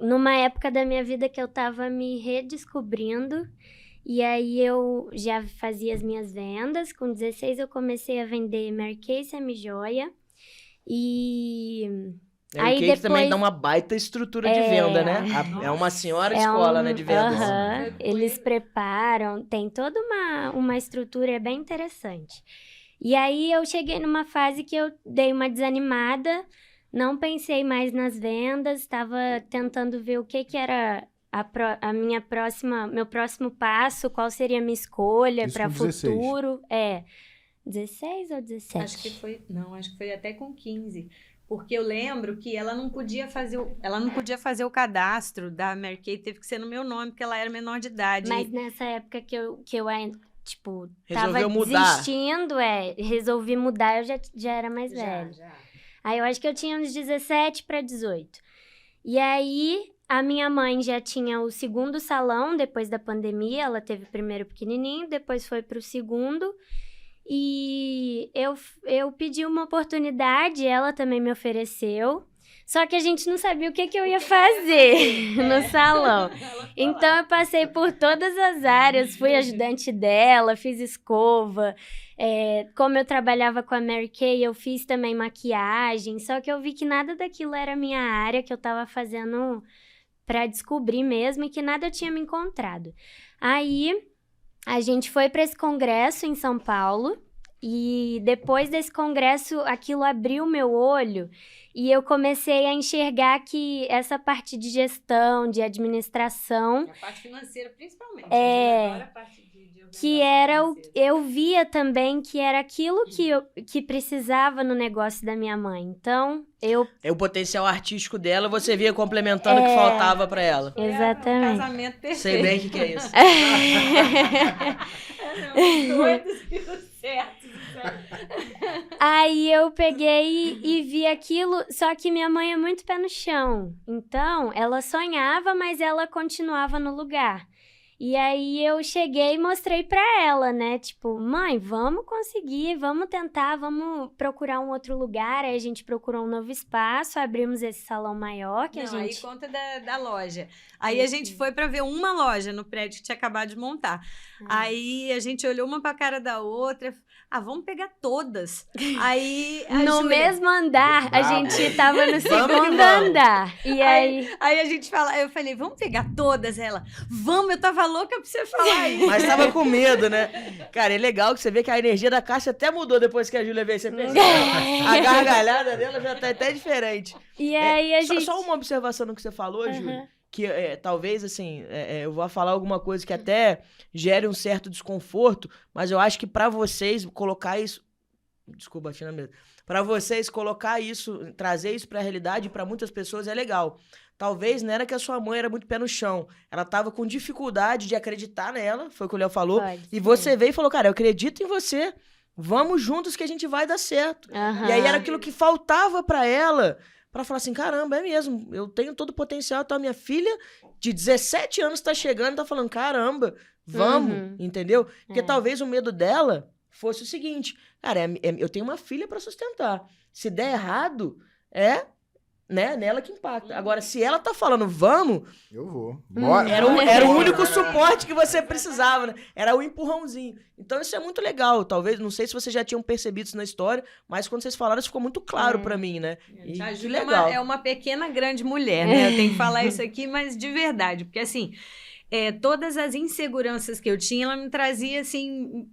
numa época da minha vida que eu tava me redescobrindo. E aí eu já fazia as minhas vendas. Com 16 eu comecei a vender Mary Kay e Semijoia. E aí depois também dá uma baita estrutura de venda, né? É uma senhora escola, né, de vendas. Eles preparam, tem toda uma estrutura bem interessante. E aí eu cheguei numa fase que eu dei uma desanimada, não pensei mais nas vendas, estava tentando ver o que era... meu próximo passo, qual seria a minha escolha para futuro. 16 ou 17? Acho que foi até com 15. Porque eu lembro que ela não podia fazer o cadastro da Mary Kay, teve que ser no meu nome, porque ela era menor de idade. Mas nessa época que eu Resolveu tava mudar. desistindo, resolvi mudar, eu já era mais velha. Aí eu acho que eu tinha uns 17 para 18. E aí... A minha mãe já tinha o segundo salão depois da pandemia. Ela teve o primeiro pequenininho, depois foi para o segundo. E eu pedi uma oportunidade, ela também me ofereceu. Só que a gente não sabia o que eu ia fazer no salão. Então, eu passei por todas as áreas. Fui ajudante dela, fiz escova. Como eu trabalhava com a Mary Kay, eu fiz também maquiagem. Só que eu vi que nada daquilo era a minha área, que eu estava fazendo... para descobrir mesmo, e que nada eu tinha me encontrado. Aí, a gente foi para esse congresso em São Paulo, e depois desse congresso, aquilo abriu meu olho, e eu comecei a enxergar que essa parte de gestão, de administração... A parte financeira, principalmente. Agora a parte que era eu via também que era aquilo que precisava no negócio da minha mãe. Então, o potencial artístico dela, você via complementando o que faltava pra ela. Exatamente. Um casamento perfeito. Sei bem o que é isso. Aí eu peguei e vi aquilo, só que minha mãe é muito pé no chão. Então, ela sonhava, mas ela continuava no lugar. E aí eu cheguei e mostrei pra ela, né? Tipo, mãe, vamos conseguir, vamos tentar, vamos procurar um outro lugar. Aí a gente procurou um novo espaço, abrimos esse salão maior que a gente... Aí conta da loja. Aí a gente foi pra ver uma loja no prédio que tinha acabado de montar. Aí a gente olhou uma pra cara da outra. Vamos pegar todas. Aí no mesmo andar, a gente tava no segundo andar. E aí a gente fala, eu falei, vamos pegar todas? Ela, vamos, eu tava louca pra você falar isso. Mas tava com medo, né? Cara, é legal que você vê que a energia da Cássia até mudou depois que a Júlia veio. Você percebe? A gargalhada dela já tá até diferente. E aí a gente... Só uma observação no que você falou, Júlia. Que talvez, assim, eu vou falar alguma coisa que até gere um certo desconforto, mas eu acho que pra vocês colocar isso... Desculpa, bati na mesa. Pra vocês colocar isso, trazer isso pra realidade, pra muitas pessoas é legal. Talvez não era que a sua mãe era muito pé no chão. Ela tava com dificuldade de acreditar nela, foi o que o Léo falou. E você veio e falou, cara, eu acredito em você. Vamos juntos que a gente vai dar certo. E aí era aquilo que faltava pra ela... Pra falar assim, caramba, é mesmo, eu tenho todo o potencial, então a minha filha de 17 anos tá chegando e tá falando, caramba, vamos, entendeu? Porque talvez o medo dela fosse o seguinte, cara, eu tenho uma filha pra sustentar, se der errado, né, nela que impacta. Agora, se ela tá falando vamos, Eu vou. Bora. era o único suporte que você precisava, né? Era o empurrãozinho. Então isso é muito legal. Talvez, não sei se vocês já tinham percebido isso na história, mas quando vocês falaram, isso ficou muito claro pra mim, né? E A que Júlia legal. é uma pequena grande mulher, né? Eu tenho que falar isso aqui, mas de verdade. Porque, assim, todas as inseguranças que eu tinha, ela me trazia, assim,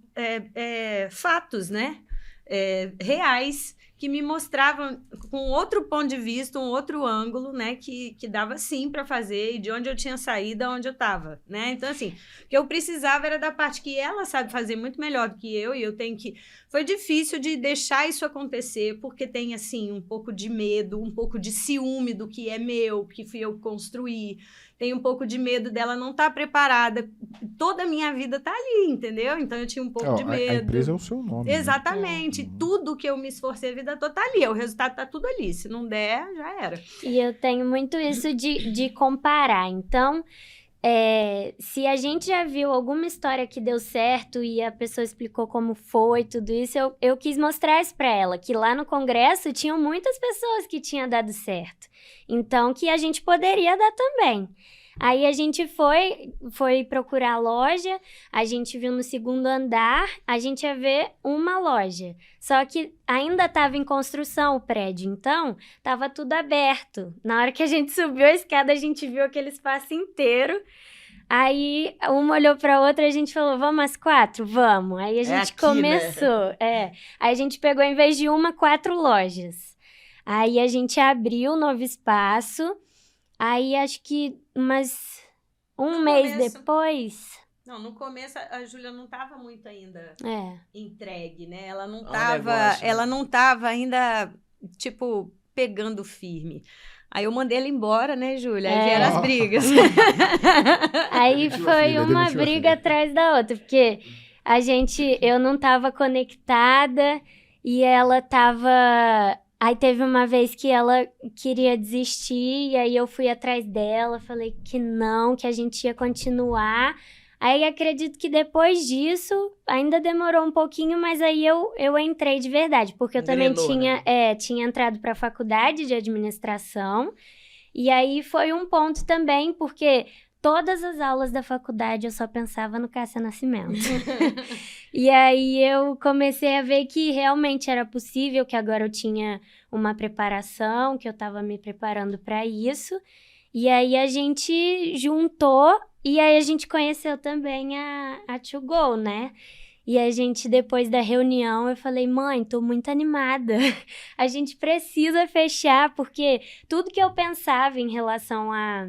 fatos, né? Reais, que me mostravam com outro ponto de vista, um outro ângulo, né? Que dava sim para fazer, e de onde eu tinha saído, aonde eu estava, né? Então, assim, o que eu precisava era da parte que ela sabe fazer muito melhor do que eu, e eu tenho que... Foi difícil de deixar isso acontecer, porque tem, assim, um pouco de medo, um pouco de ciúme do que é meu, que fui eu que construí. Tem um pouco de medo dela não estar preparada. Toda a minha vida tá ali, entendeu? Então, eu tinha um pouco de medo. A empresa é o seu nome. Exatamente. Né? Tudo que eu me esforcei a vida toda tá ali. O resultado tá tudo ali. Se não der, já era. E eu tenho muito isso de comparar. Então, se a gente já viu alguma história que deu certo e a pessoa explicou como foi, tudo isso, eu quis mostrar isso pra ela, que lá no congresso tinham muitas pessoas que tinham dado certo. Então, que a gente poderia dar também. Aí a gente foi procurar a loja, a gente viu no segundo andar, a gente ia ver uma loja. Só que ainda estava em construção o prédio, então estava tudo aberto. Na hora que a gente subiu a escada, a gente viu aquele espaço inteiro. Aí uma olhou para outra e a gente falou, vamos às 4? Vamos. Aí a gente começou. Né? Aí a gente pegou, em vez de 4 lojas. Aí a gente abriu um novo espaço. Aí, acho que um mês depois... Não, no começo a Júlia não estava muito ainda entregue, né? Ela não estava ainda, tipo, pegando firme. Aí eu mandei ela embora, né, Júlia? Aí vieram as brigas. Aí foi uma briga atrás da outra, porque eu não estava conectada e ela estava... Aí teve uma vez que ela queria desistir, e aí eu fui atrás dela, falei que não, que a gente ia continuar. Aí acredito que depois disso, ainda demorou um pouquinho, mas aí eu entrei de verdade, porque eu também tinha entrado para a faculdade de administração, e aí foi um ponto também, porque... Todas as aulas da faculdade eu só pensava no Cássia Nascimento. E aí eu comecei a ver que realmente era possível, que agora eu tinha uma preparação, que eu estava me preparando para isso. E aí a gente juntou, e aí a gente conheceu também a To Go, né? E a gente, depois da reunião, eu falei, mãe, tô muito animada. A gente precisa fechar, porque tudo que eu pensava em relação a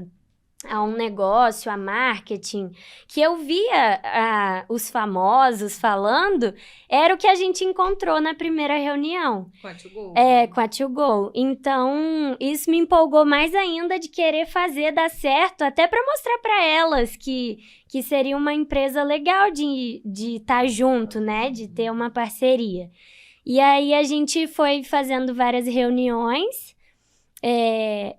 um negócio, a marketing, que eu via os famosos falando, era o que a gente encontrou na primeira reunião. Com a To Go? Com a To Go. Então, isso me empolgou mais ainda de querer fazer dar certo, até para mostrar para elas que seria uma empresa legal de estar junto, né? De ter uma parceria. E aí, a gente foi fazendo várias reuniões,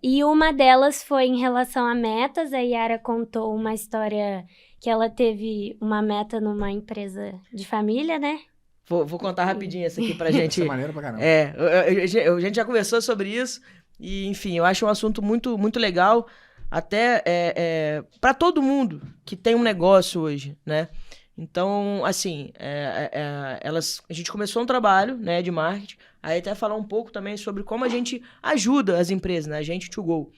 e uma delas foi em relação a metas. A Yara contou uma história que ela teve uma meta numa empresa de família, né? Vou contar rapidinho essa aqui pra gente. Essa maneira pra caramba. A gente já conversou sobre isso e, enfim, eu acho um assunto muito, muito legal, até para todo mundo que tem um negócio hoje, né? Então, assim, a gente começou um trabalho, né, de marketing, aí até falar um pouco também sobre como a gente ajuda as empresas, né, a gente To Go.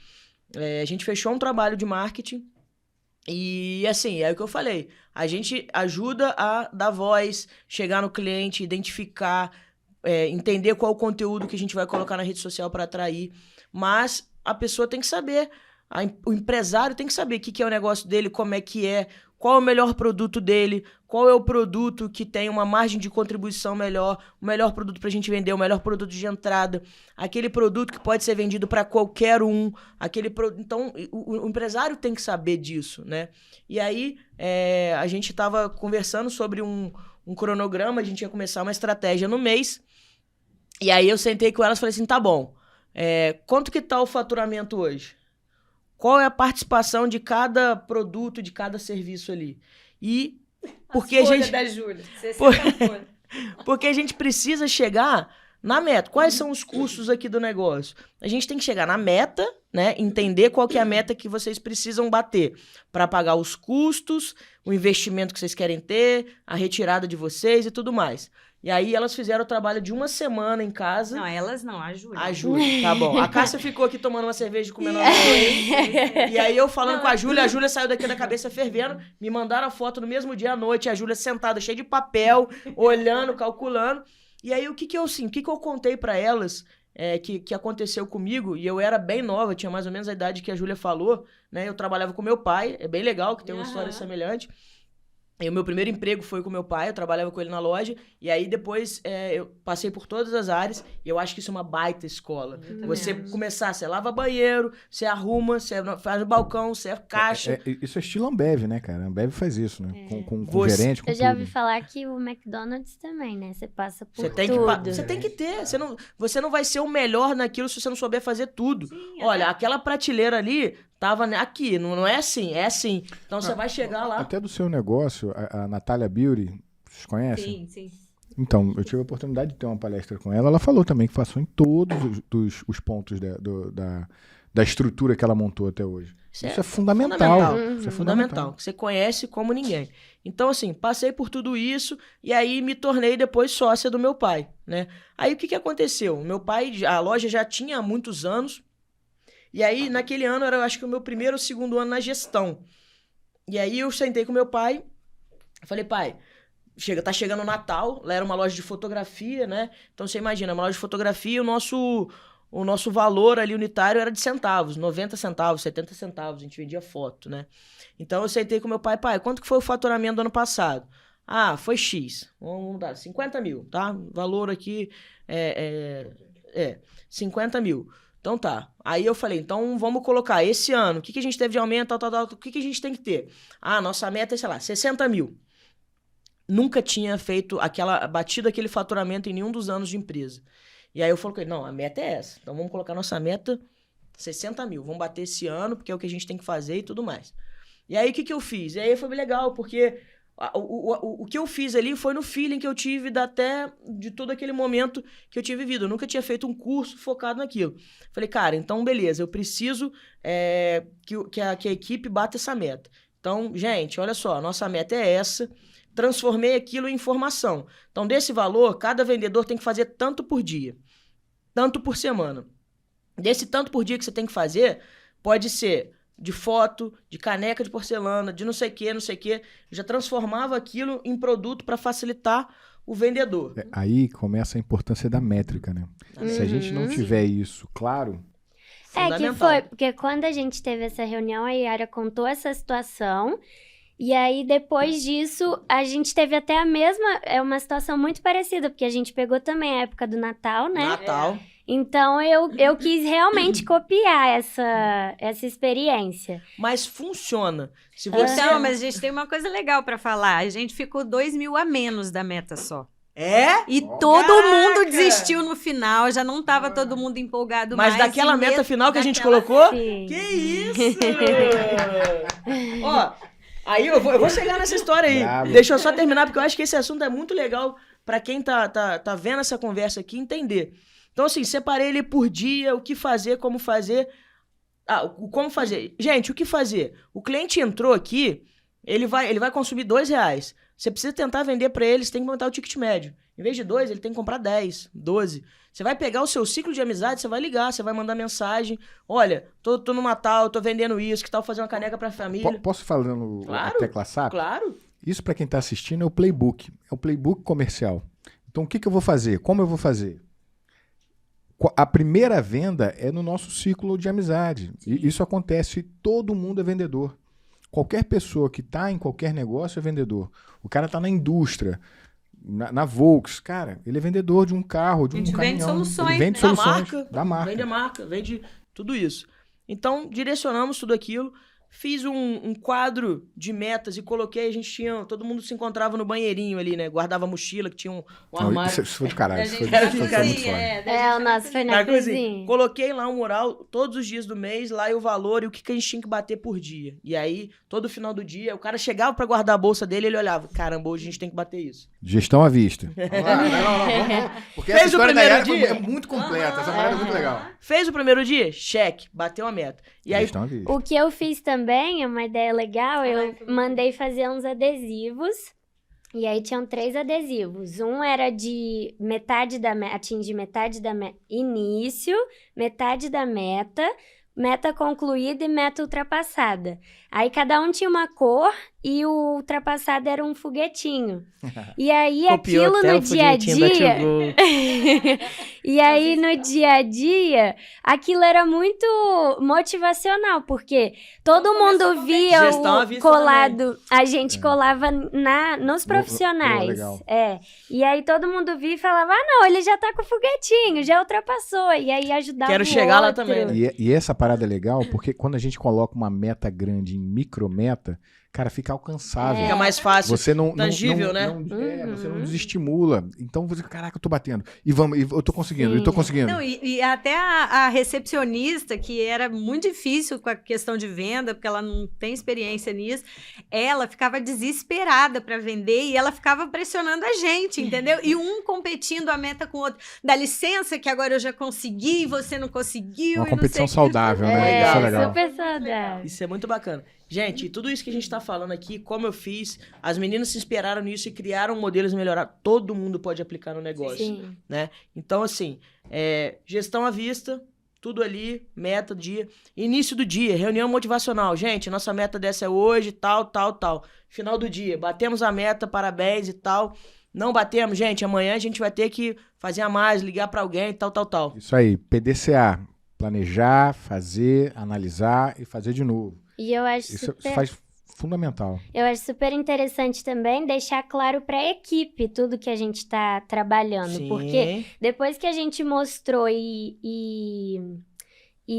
A gente fechou um trabalho de marketing e, assim, é o que eu falei, a gente ajuda a dar voz, chegar no cliente, identificar, entender qual o conteúdo que a gente vai colocar na rede social para atrair, mas a pessoa tem que saber, o empresário tem que saber o que é o negócio dele, como é que é, qual é o melhor produto dele, qual é o produto que tem uma margem de contribuição melhor, o melhor produto para a gente vender, o melhor produto de entrada, aquele produto que pode ser vendido para qualquer um, então o empresário tem que saber disso, né? E aí a gente estava conversando sobre um cronograma, a gente ia começar uma estratégia no mês, e aí eu sentei com elas e falei assim, tá bom, quanto que tá o faturamento hoje? Qual é a participação de cada produto, de cada serviço ali? E porque a gente... da Júlia, porque a gente precisa chegar na meta. Quais são os custos aqui do negócio? A gente tem que chegar na meta, né? Entender qual que é a meta que vocês precisam bater para pagar os custos, o investimento que vocês querem ter, a retirada de vocês e tudo mais. E aí elas fizeram o trabalho de uma semana em casa. Não, elas não, a Júlia. A Júlia, tá bom. A Cássia ficou aqui tomando uma cerveja e comendo amendoim. E aí eu falando com a Júlia saiu daqui da cabeça fervendo, me mandaram a foto no mesmo dia à noite, a Júlia sentada, cheia de papel, olhando, calculando. E aí o que que eu contei pra elas que aconteceu comigo, e eu era bem nova, tinha mais ou menos a idade que a Júlia falou, né? Eu trabalhava com meu pai, é bem legal, que tem uma história semelhante. E o meu primeiro emprego foi com meu pai, eu trabalhava com ele na loja, e aí depois eu passei por todas as áreas, e eu acho que isso é uma baita escola. Você começar, você lava banheiro, você arruma, você faz o balcão, você é caixa. Isso é estilo Ambev, né, cara? Ambev faz isso, né? Com gerente, com Eu já tudo. ouvi falar que o McDonald's também, né? Você passa por Você tem que ter. Você não vai ser o melhor naquilo se você não souber fazer tudo. Sim, Olha, aquela prateleira ali tava aqui, não é assim, é assim. Então você vai chegar lá. Até do seu negócio, a Natália Beauty, vocês conhecem? Sim. Então, eu tive a oportunidade de ter uma palestra com ela. Ela falou também que passou em todos os pontos da estrutura que ela montou até hoje. Isso é fundamental. Isso é Fundamental. Que você conhece como ninguém. Então, assim, passei por tudo isso e aí me tornei depois sócia do meu pai, né? Aí o que aconteceu? Meu pai, a loja já tinha há muitos anos. E aí, naquele ano, era, eu acho que o meu primeiro ou segundo ano na gestão. E aí, eu sentei com meu pai, falei, pai, tá chegando o Natal, lá era uma loja de fotografia, né? Então, você imagina, uma loja de fotografia, o nosso valor ali unitário era de centavos, 90 centavos, 70 centavos, a gente vendia foto, né? Então, eu sentei com meu pai, quanto que foi o faturamento do ano passado? Ah, foi X, vamos dar 50 mil, tá? Valor aqui 50 mil. Então tá. Aí eu falei, então vamos colocar esse ano, o que a gente teve de aumento, tal, o que a gente tem que ter? Ah, nossa meta é, sei lá, 60 mil. Nunca tinha batido aquele faturamento em nenhum dos anos de empresa. E aí eu falei, não, a meta é essa. Então vamos colocar nossa meta 60 mil. Vamos bater esse ano, porque é o que a gente tem que fazer e tudo mais. E aí o que eu fiz? E aí foi bem legal, porque o que eu fiz ali foi no feeling que eu tive de todo aquele momento que eu tinha vivido. Eu nunca tinha feito um curso focado naquilo. Falei, cara, então beleza, eu preciso que a equipe bata essa meta. Então, gente, olha só, a nossa meta é essa. Transformei aquilo em informação. Então, desse valor, cada vendedor tem que fazer tanto por dia, tanto por semana. Desse tanto por dia que você tem que fazer, pode ser de foto, de caneca de porcelana, de não sei o que. Eu já transformava aquilo em produto para facilitar o vendedor. Aí começa a importância da métrica, né? Se a gente não tiver isso claro... Que foi, porque quando a gente teve essa reunião, a Yara contou essa situação, e aí depois disso, a gente teve até uma situação muito parecida, porque a gente pegou também a época do Natal, né? Natal. Então, eu quis realmente copiar essa experiência. Mas funciona. Se você... Então, mas a gente tem uma coisa legal pra falar. A gente ficou 2 mil a menos da meta só. E todo mundo desistiu no final. Já não tava todo mundo empolgado mais. Mas daquela meta final que a gente colocou? Sim. Que isso! Ó, aí eu vou chegar nessa história aí. Bravo. Deixa eu só terminar, porque eu acho que esse assunto é muito legal pra quem tá vendo essa conversa aqui entender. Então, assim, separei ele por dia, o que fazer, como fazer. Como fazer. Gente, o que fazer? O cliente entrou aqui, ele vai consumir R$2. Você precisa tentar vender para ele, você tem que aumentar o ticket médio. Em vez de 2, ele tem que comprar 10, 12. Você vai pegar o seu ciclo de amizade, você vai ligar, você vai mandar mensagem. Olha, tô no Natal, tô vendendo isso, que tal fazer uma caneca pra família? Posso falar no Claro, tecla SAP? Claro. Isso para quem tá assistindo é o playbook. É o playbook comercial. Então, o que eu vou fazer? Como eu vou fazer? A primeira venda é no nosso ciclo de amizade. E isso acontece, todo mundo é vendedor. Qualquer pessoa que está em qualquer negócio é vendedor. O cara está na indústria, na Volks, cara, ele é vendedor de um carro, de um caminhão. Vende soluções, ele vende soluções da marca. Vende a marca, vende tudo isso. Então, direcionamos tudo aquilo, Fiz um quadro de metas e coloquei, todo mundo se encontrava no banheirinho ali, né? Guardava a mochila, que tinha um armário. Isso foi do caralho. Da Isso gente foi na muito cozinha, foda. O nosso foi Na na cozinha. cozinha. Coloquei lá um mural todos os dias do mês, lá e o valor e o que a gente tinha que bater por dia. E aí, todo final do dia, o cara chegava pra guardar a bolsa dele e ele olhava, caramba, hoje a gente tem que bater isso. Gestão à vista. Vamos lá, vamos. Porque Fez essa o história da primeiro Yara dia? é muito completa, essa parada é muito legal. Fez o primeiro dia? Cheque, bateu a meta. E aí, Gestão à vista. O que eu fiz também, é uma ideia legal, eu mandei fazer uns adesivos. E aí tinham 3 adesivos. Um era de atingir metade da meta, início, metade da meta concluída e meta ultrapassada. Aí cada um tinha uma cor e o ultrapassado era um foguetinho. E aí copiou aquilo até no o dia a foguetinho da dia... Tio Gol. E aí, no dia a dia, aquilo era muito motivacional, porque todo mundo via Gestão à o vista colado, a gente colava nos Pô, profissionais. legal. E aí todo mundo via e falava, não, ele já tá com o foguetinho, já ultrapassou. E aí ajudava Quero o chegar lá outro. também, né? E essa parada é legal, porque quando a gente coloca uma meta grande em micrometa, cara, fica alcançável. Fica mais fácil. Você não tangível, né? Você não desestimula. Então você, caraca, eu tô batendo. E eu tô conseguindo, eu tô conseguindo. Não, e até a recepcionista, que era muito difícil com a questão de venda, porque ela não tem experiência nisso, ela ficava desesperada para vender e ela ficava pressionando a gente, entendeu? E um competindo a meta com o outro. Dá licença que agora eu já consegui, você não conseguiu. Uma e não competição sei o que. saudável, né? Isso é legal. super saudável. Isso é muito bacana. Gente, tudo isso que a gente tá falando aqui, como eu fiz, as meninas se inspiraram nisso e criaram modelos melhorados. Todo mundo pode aplicar no negócio, Sim. né? Então, assim, gestão à vista, tudo ali, meta, dia. Início do dia, reunião motivacional. Gente, nossa meta dessa é hoje, tal. Final do dia, batemos a meta, parabéns e tal. Não batemos, gente, amanhã a gente vai ter que fazer a mais, ligar pra alguém, tal. Isso aí, PDCA. Planejar, fazer, analisar e fazer de novo. E eu acho Isso super... faz fundamental. Eu acho super interessante também deixar claro para a equipe tudo que a gente está trabalhando. Sim. Porque depois que a gente mostrou e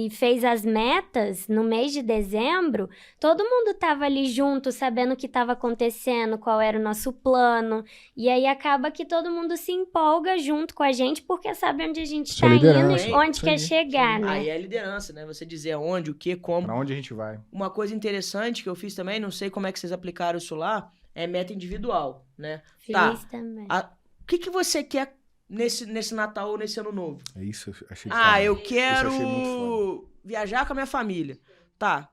fez as metas no mês de dezembro, todo mundo estava ali junto, sabendo o que estava acontecendo, qual era o nosso plano. E aí acaba que todo mundo se empolga junto com a gente, porque sabe onde a gente Isso é está indo, liderança. onde Isso quer aí. chegar, né? Aí é liderança, né? Você dizer aonde, o que, como. Pra onde a gente vai? Uma coisa interessante que eu fiz também, não sei como é que vocês aplicaram isso lá, é meta individual, né? Fiz Tá. também. O que você quer nesse Natal ou nesse Ano Novo? É isso, eu achei Eu Isso eu achei muito quero viajar com a minha família. Tá.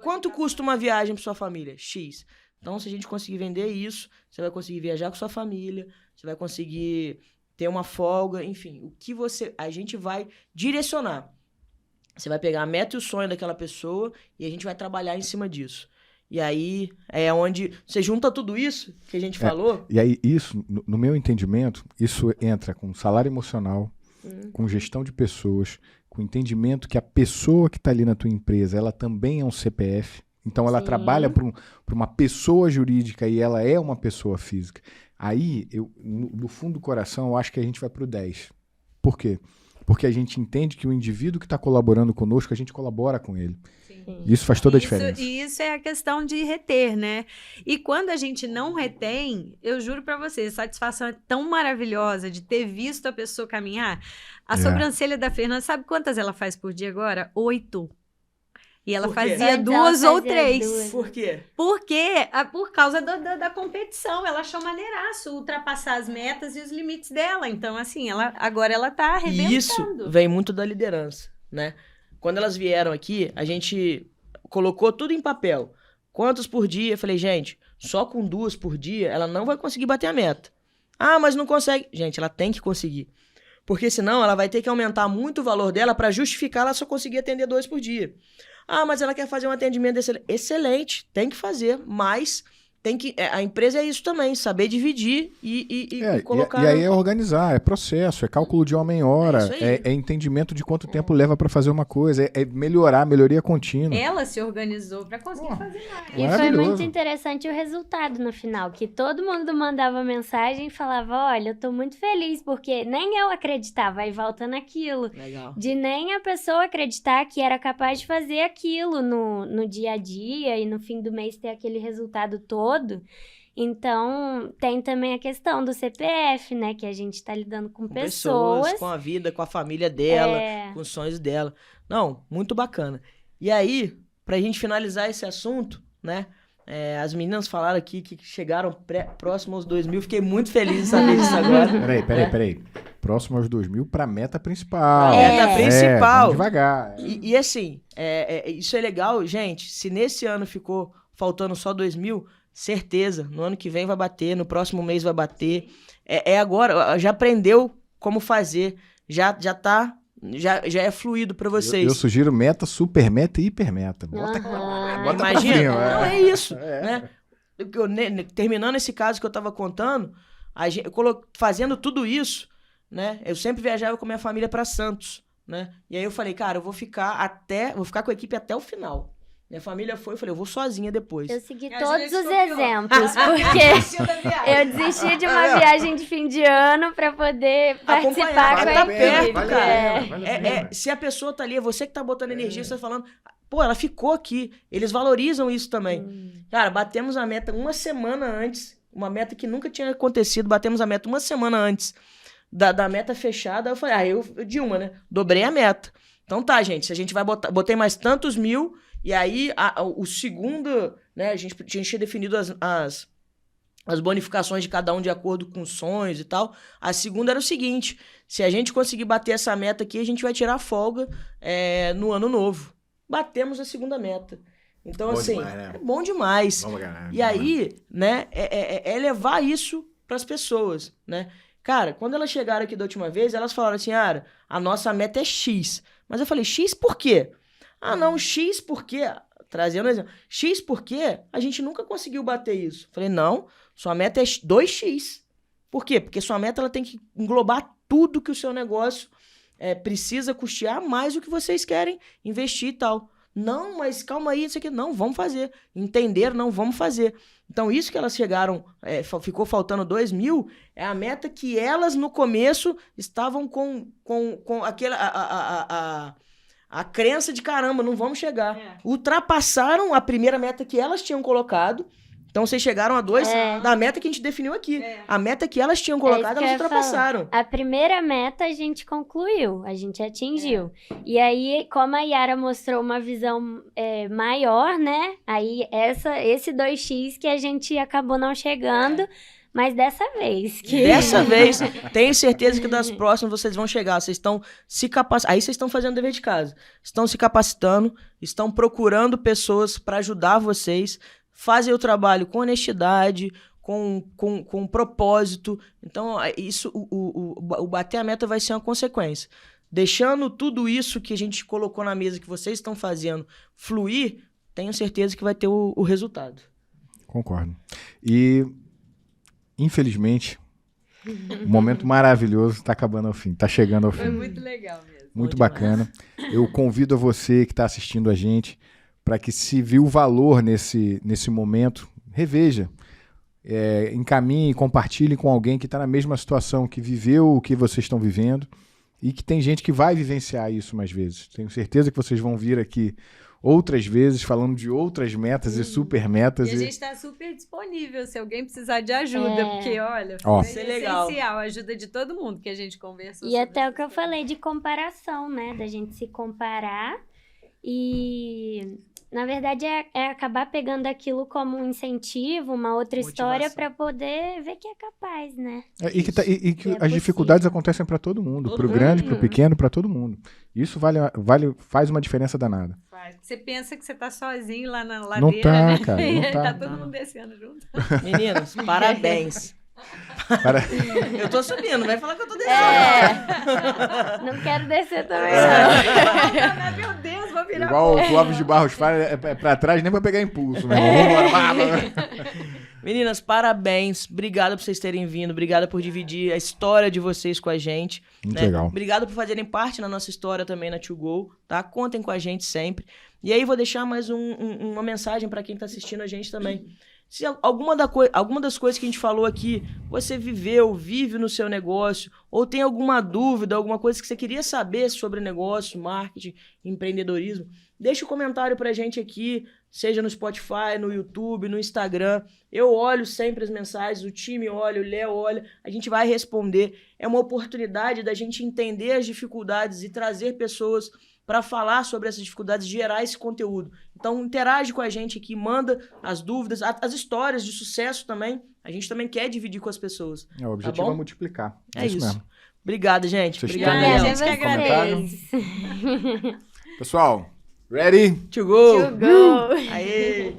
Quanto custa uma viagem pra sua família? X. Então, se a gente conseguir vender isso, você vai conseguir viajar com sua família, você vai conseguir ter uma folga, enfim. O que a gente vai direcionar. Você vai pegar a meta e o sonho daquela pessoa e a gente vai trabalhar em cima disso. E aí é onde você junta tudo isso que a gente falou. E aí, isso, no meu entendimento, isso entra com salário emocional, com gestão de pessoas, com entendimento que a pessoa que está ali na tua empresa, ela também é um CPF. Então, ela Sim. trabalha para uma pessoa jurídica e ela é uma pessoa física. Aí, no fundo do coração, eu acho que a gente vai para o 10. Por quê? Porque a gente entende que o indivíduo que está colaborando conosco, a gente colabora com ele. Sim. Isso faz toda a diferença. E isso é a questão de reter, né? E quando a gente não retém, eu juro pra você, a satisfação é tão maravilhosa de ter visto a pessoa caminhar. A sobrancelha da Fernanda, sabe quantas ela faz por dia agora? 8. E ela Por quê? fazia Antes 2 ela ou fazia 3. 2. Por quê? Por causa da competição. Ela achou maneiraço ultrapassar as metas e os limites dela. Então, assim, agora ela tá arrebentando. E isso vem muito da liderança, né? Quando elas vieram aqui, a gente colocou tudo em papel. Quantos por dia? Eu falei, gente, só com 2 por dia ela não vai conseguir bater a meta. Ah, mas não consegue. Gente, ela tem que conseguir. Porque senão ela vai ter que aumentar muito o valor dela para justificar ela só conseguir atender 2 por dia. Ah, mas ela quer fazer um atendimento excelente. Tem que fazer, mas a empresa é isso também, saber dividir e colocar... E aí é organizar, é processo, é cálculo de homem-hora, É isso aí. é entendimento de quanto tempo leva para fazer uma coisa, é melhoria contínua. Ela se organizou para conseguir fazer mais. E foi Maravilhoso. muito interessante o resultado no final, que todo mundo mandava mensagem e falava, olha, eu tô muito feliz, porque nem eu acreditava, aí volta naquilo. Legal. De nem a pessoa acreditar que era capaz de fazer aquilo no dia a dia e no fim do mês ter aquele resultado todo. Então, tem também a questão do CPF, né? Que a gente tá lidando com pessoas. Com a vida, com a família dela, com os sonhos dela. Não, muito bacana. E aí, pra gente finalizar esse assunto, né? As meninas falaram aqui que chegaram próximo aos 2.000. Fiquei muito feliz de saber disso agora. Peraí. Próximo aos 2.000 para a meta principal. Meta principal. Vamos devagar. E assim, isso é legal, gente. Se nesse ano ficou faltando só 2.000, certeza, no ano que vem vai bater, no próximo mês vai bater. Agora, já aprendeu como fazer, já é fluido para vocês. Eu sugiro meta, super meta e hiper meta. Bota pra cima. Não, é isso. Né? Terminando esse caso que eu tava contando, fazendo tudo isso, né? Eu sempre viajava com minha família para Santos, né? E aí eu falei, cara, eu vou ficar com a equipe até o final. Minha família foi, eu falei, eu vou sozinha depois. Eu segui todos os exemplos, porque eu desisti de uma viagem de fim de ano pra poder participar com a equipe. Vale. Se a pessoa tá ali, é você que tá botando energia, você tá falando, pô, ela ficou aqui. Eles valorizam isso também. Cara, batemos a meta uma semana antes, uma meta que nunca tinha acontecido, batemos a meta uma semana antes da meta fechada. Eu falei, Dilma, né? Dobrei a meta. Então tá, gente, se a gente vai botei mais tantos mil. E aí, o segundo, né, a gente tinha definido as bonificações de cada um de acordo com os sonhos e tal. A segunda era o seguinte, se a gente conseguir bater essa meta aqui, a gente vai tirar folga no ano novo. Batemos a segunda meta. Então, bom assim, demais, né? É bom demais. Vamos ganhar, e aí, né, levar isso para as pessoas, né? Cara, quando elas chegaram aqui da última vez, elas falaram assim, a nossa meta é X. Mas eu falei, X por quê? Não, X porque, trazendo um exemplo, X porque a gente nunca conseguiu bater isso. Falei, não, sua meta é 2X. Por quê? Porque sua meta ela tem que englobar tudo que o seu negócio precisa custear, mais o que vocês querem investir e tal. Não, mas calma aí, isso aqui, não, vamos fazer. Entender, não, vamos fazer. Então, isso que elas chegaram, ficou faltando 2.000, é a meta que elas, no começo, estavam com aquela... A crença de, caramba, não vamos chegar. Ultrapassaram a primeira meta que elas tinham colocado. Então, vocês chegaram a 2 da meta que a gente definiu aqui. A meta que elas tinham colocado, elas ultrapassaram. A primeira meta a gente concluiu, a gente atingiu. E aí, como a Yara mostrou uma visão maior, né? Aí, esse 2x que a gente acabou não chegando... Mas dessa vez. Dessa vez, tenho certeza que das próximas vocês vão chegar. Vocês estão se capacitando. Aí vocês estão fazendo dever de casa. Estão se capacitando, estão procurando pessoas para ajudar vocês, fazem o trabalho com honestidade, com propósito. Então, isso, o bater a meta vai ser uma consequência. Deixando tudo isso que a gente colocou na mesa, que vocês estão fazendo, fluir, tenho certeza que vai ter o resultado. Concordo. E... infelizmente, um momento maravilhoso está acabando ao fim, está chegando ao fim. Foi muito legal mesmo. Muito bacana. Eu convido a você que está assistindo a gente para que, se viu o valor nesse momento, reveja, encaminhe, compartilhe com alguém que está na mesma situação, que viveu o que vocês estão vivendo e que tem gente que vai vivenciar isso mais vezes. Tenho certeza que vocês vão vir aqui outras vezes, falando de outras metas e super metas. E a gente está super disponível se alguém precisar de ajuda, porque, olha, foi essencial a ajuda de todo mundo que a gente conversou. E até o que eu falei de comparação, né? Da gente se comparar e, na verdade, é acabar pegando aquilo como um incentivo, uma outra história para poder ver que é capaz, né? E que as dificuldades acontecem para todo mundo, para o grande, para o pequeno, para todo mundo. Isso faz uma diferença danada. Você pensa que você tá sozinho lá na ladeira, não tá, né? Cara, não tá. Tá todo mundo descendo junto. Meninos, parabéns. Eu tô subindo, vai falar que eu tô descendo. Não quero descer também, não. Meu Deus, vou virar. Igual o Clóvis de Barros fala, pra trás nem pra pegar impulso, meu irmão. Vambora. Meninas, parabéns. Obrigado por vocês terem vindo. Obrigado por dividir a história de vocês com a gente. Muito legal. Obrigado por fazerem parte na nossa história também na To Go, tá? Contem com a gente sempre. E aí vou deixar mais uma mensagem para quem tá assistindo a gente também. Se alguma das coisas que a gente falou aqui, você vive no seu negócio, ou tem alguma dúvida, alguma coisa que você queria saber sobre negócio, marketing, empreendedorismo, deixa um comentário pra gente aqui, seja no Spotify, no YouTube, no Instagram. Eu olho sempre as mensagens, o time olha, o Léo olha, a gente vai responder. É uma oportunidade da gente entender as dificuldades e trazer pessoas para falar sobre essas dificuldades, gerar esse conteúdo. Então, interage com a gente aqui, manda as dúvidas, as histórias de sucesso também. A gente também quer dividir com as pessoas. O objetivo bom? é multiplicar. É isso mesmo. Obrigado, gente. Vocês Obrigado, têm a Léo. gente que agradece. Pessoal, ready? To go. To go. Aê.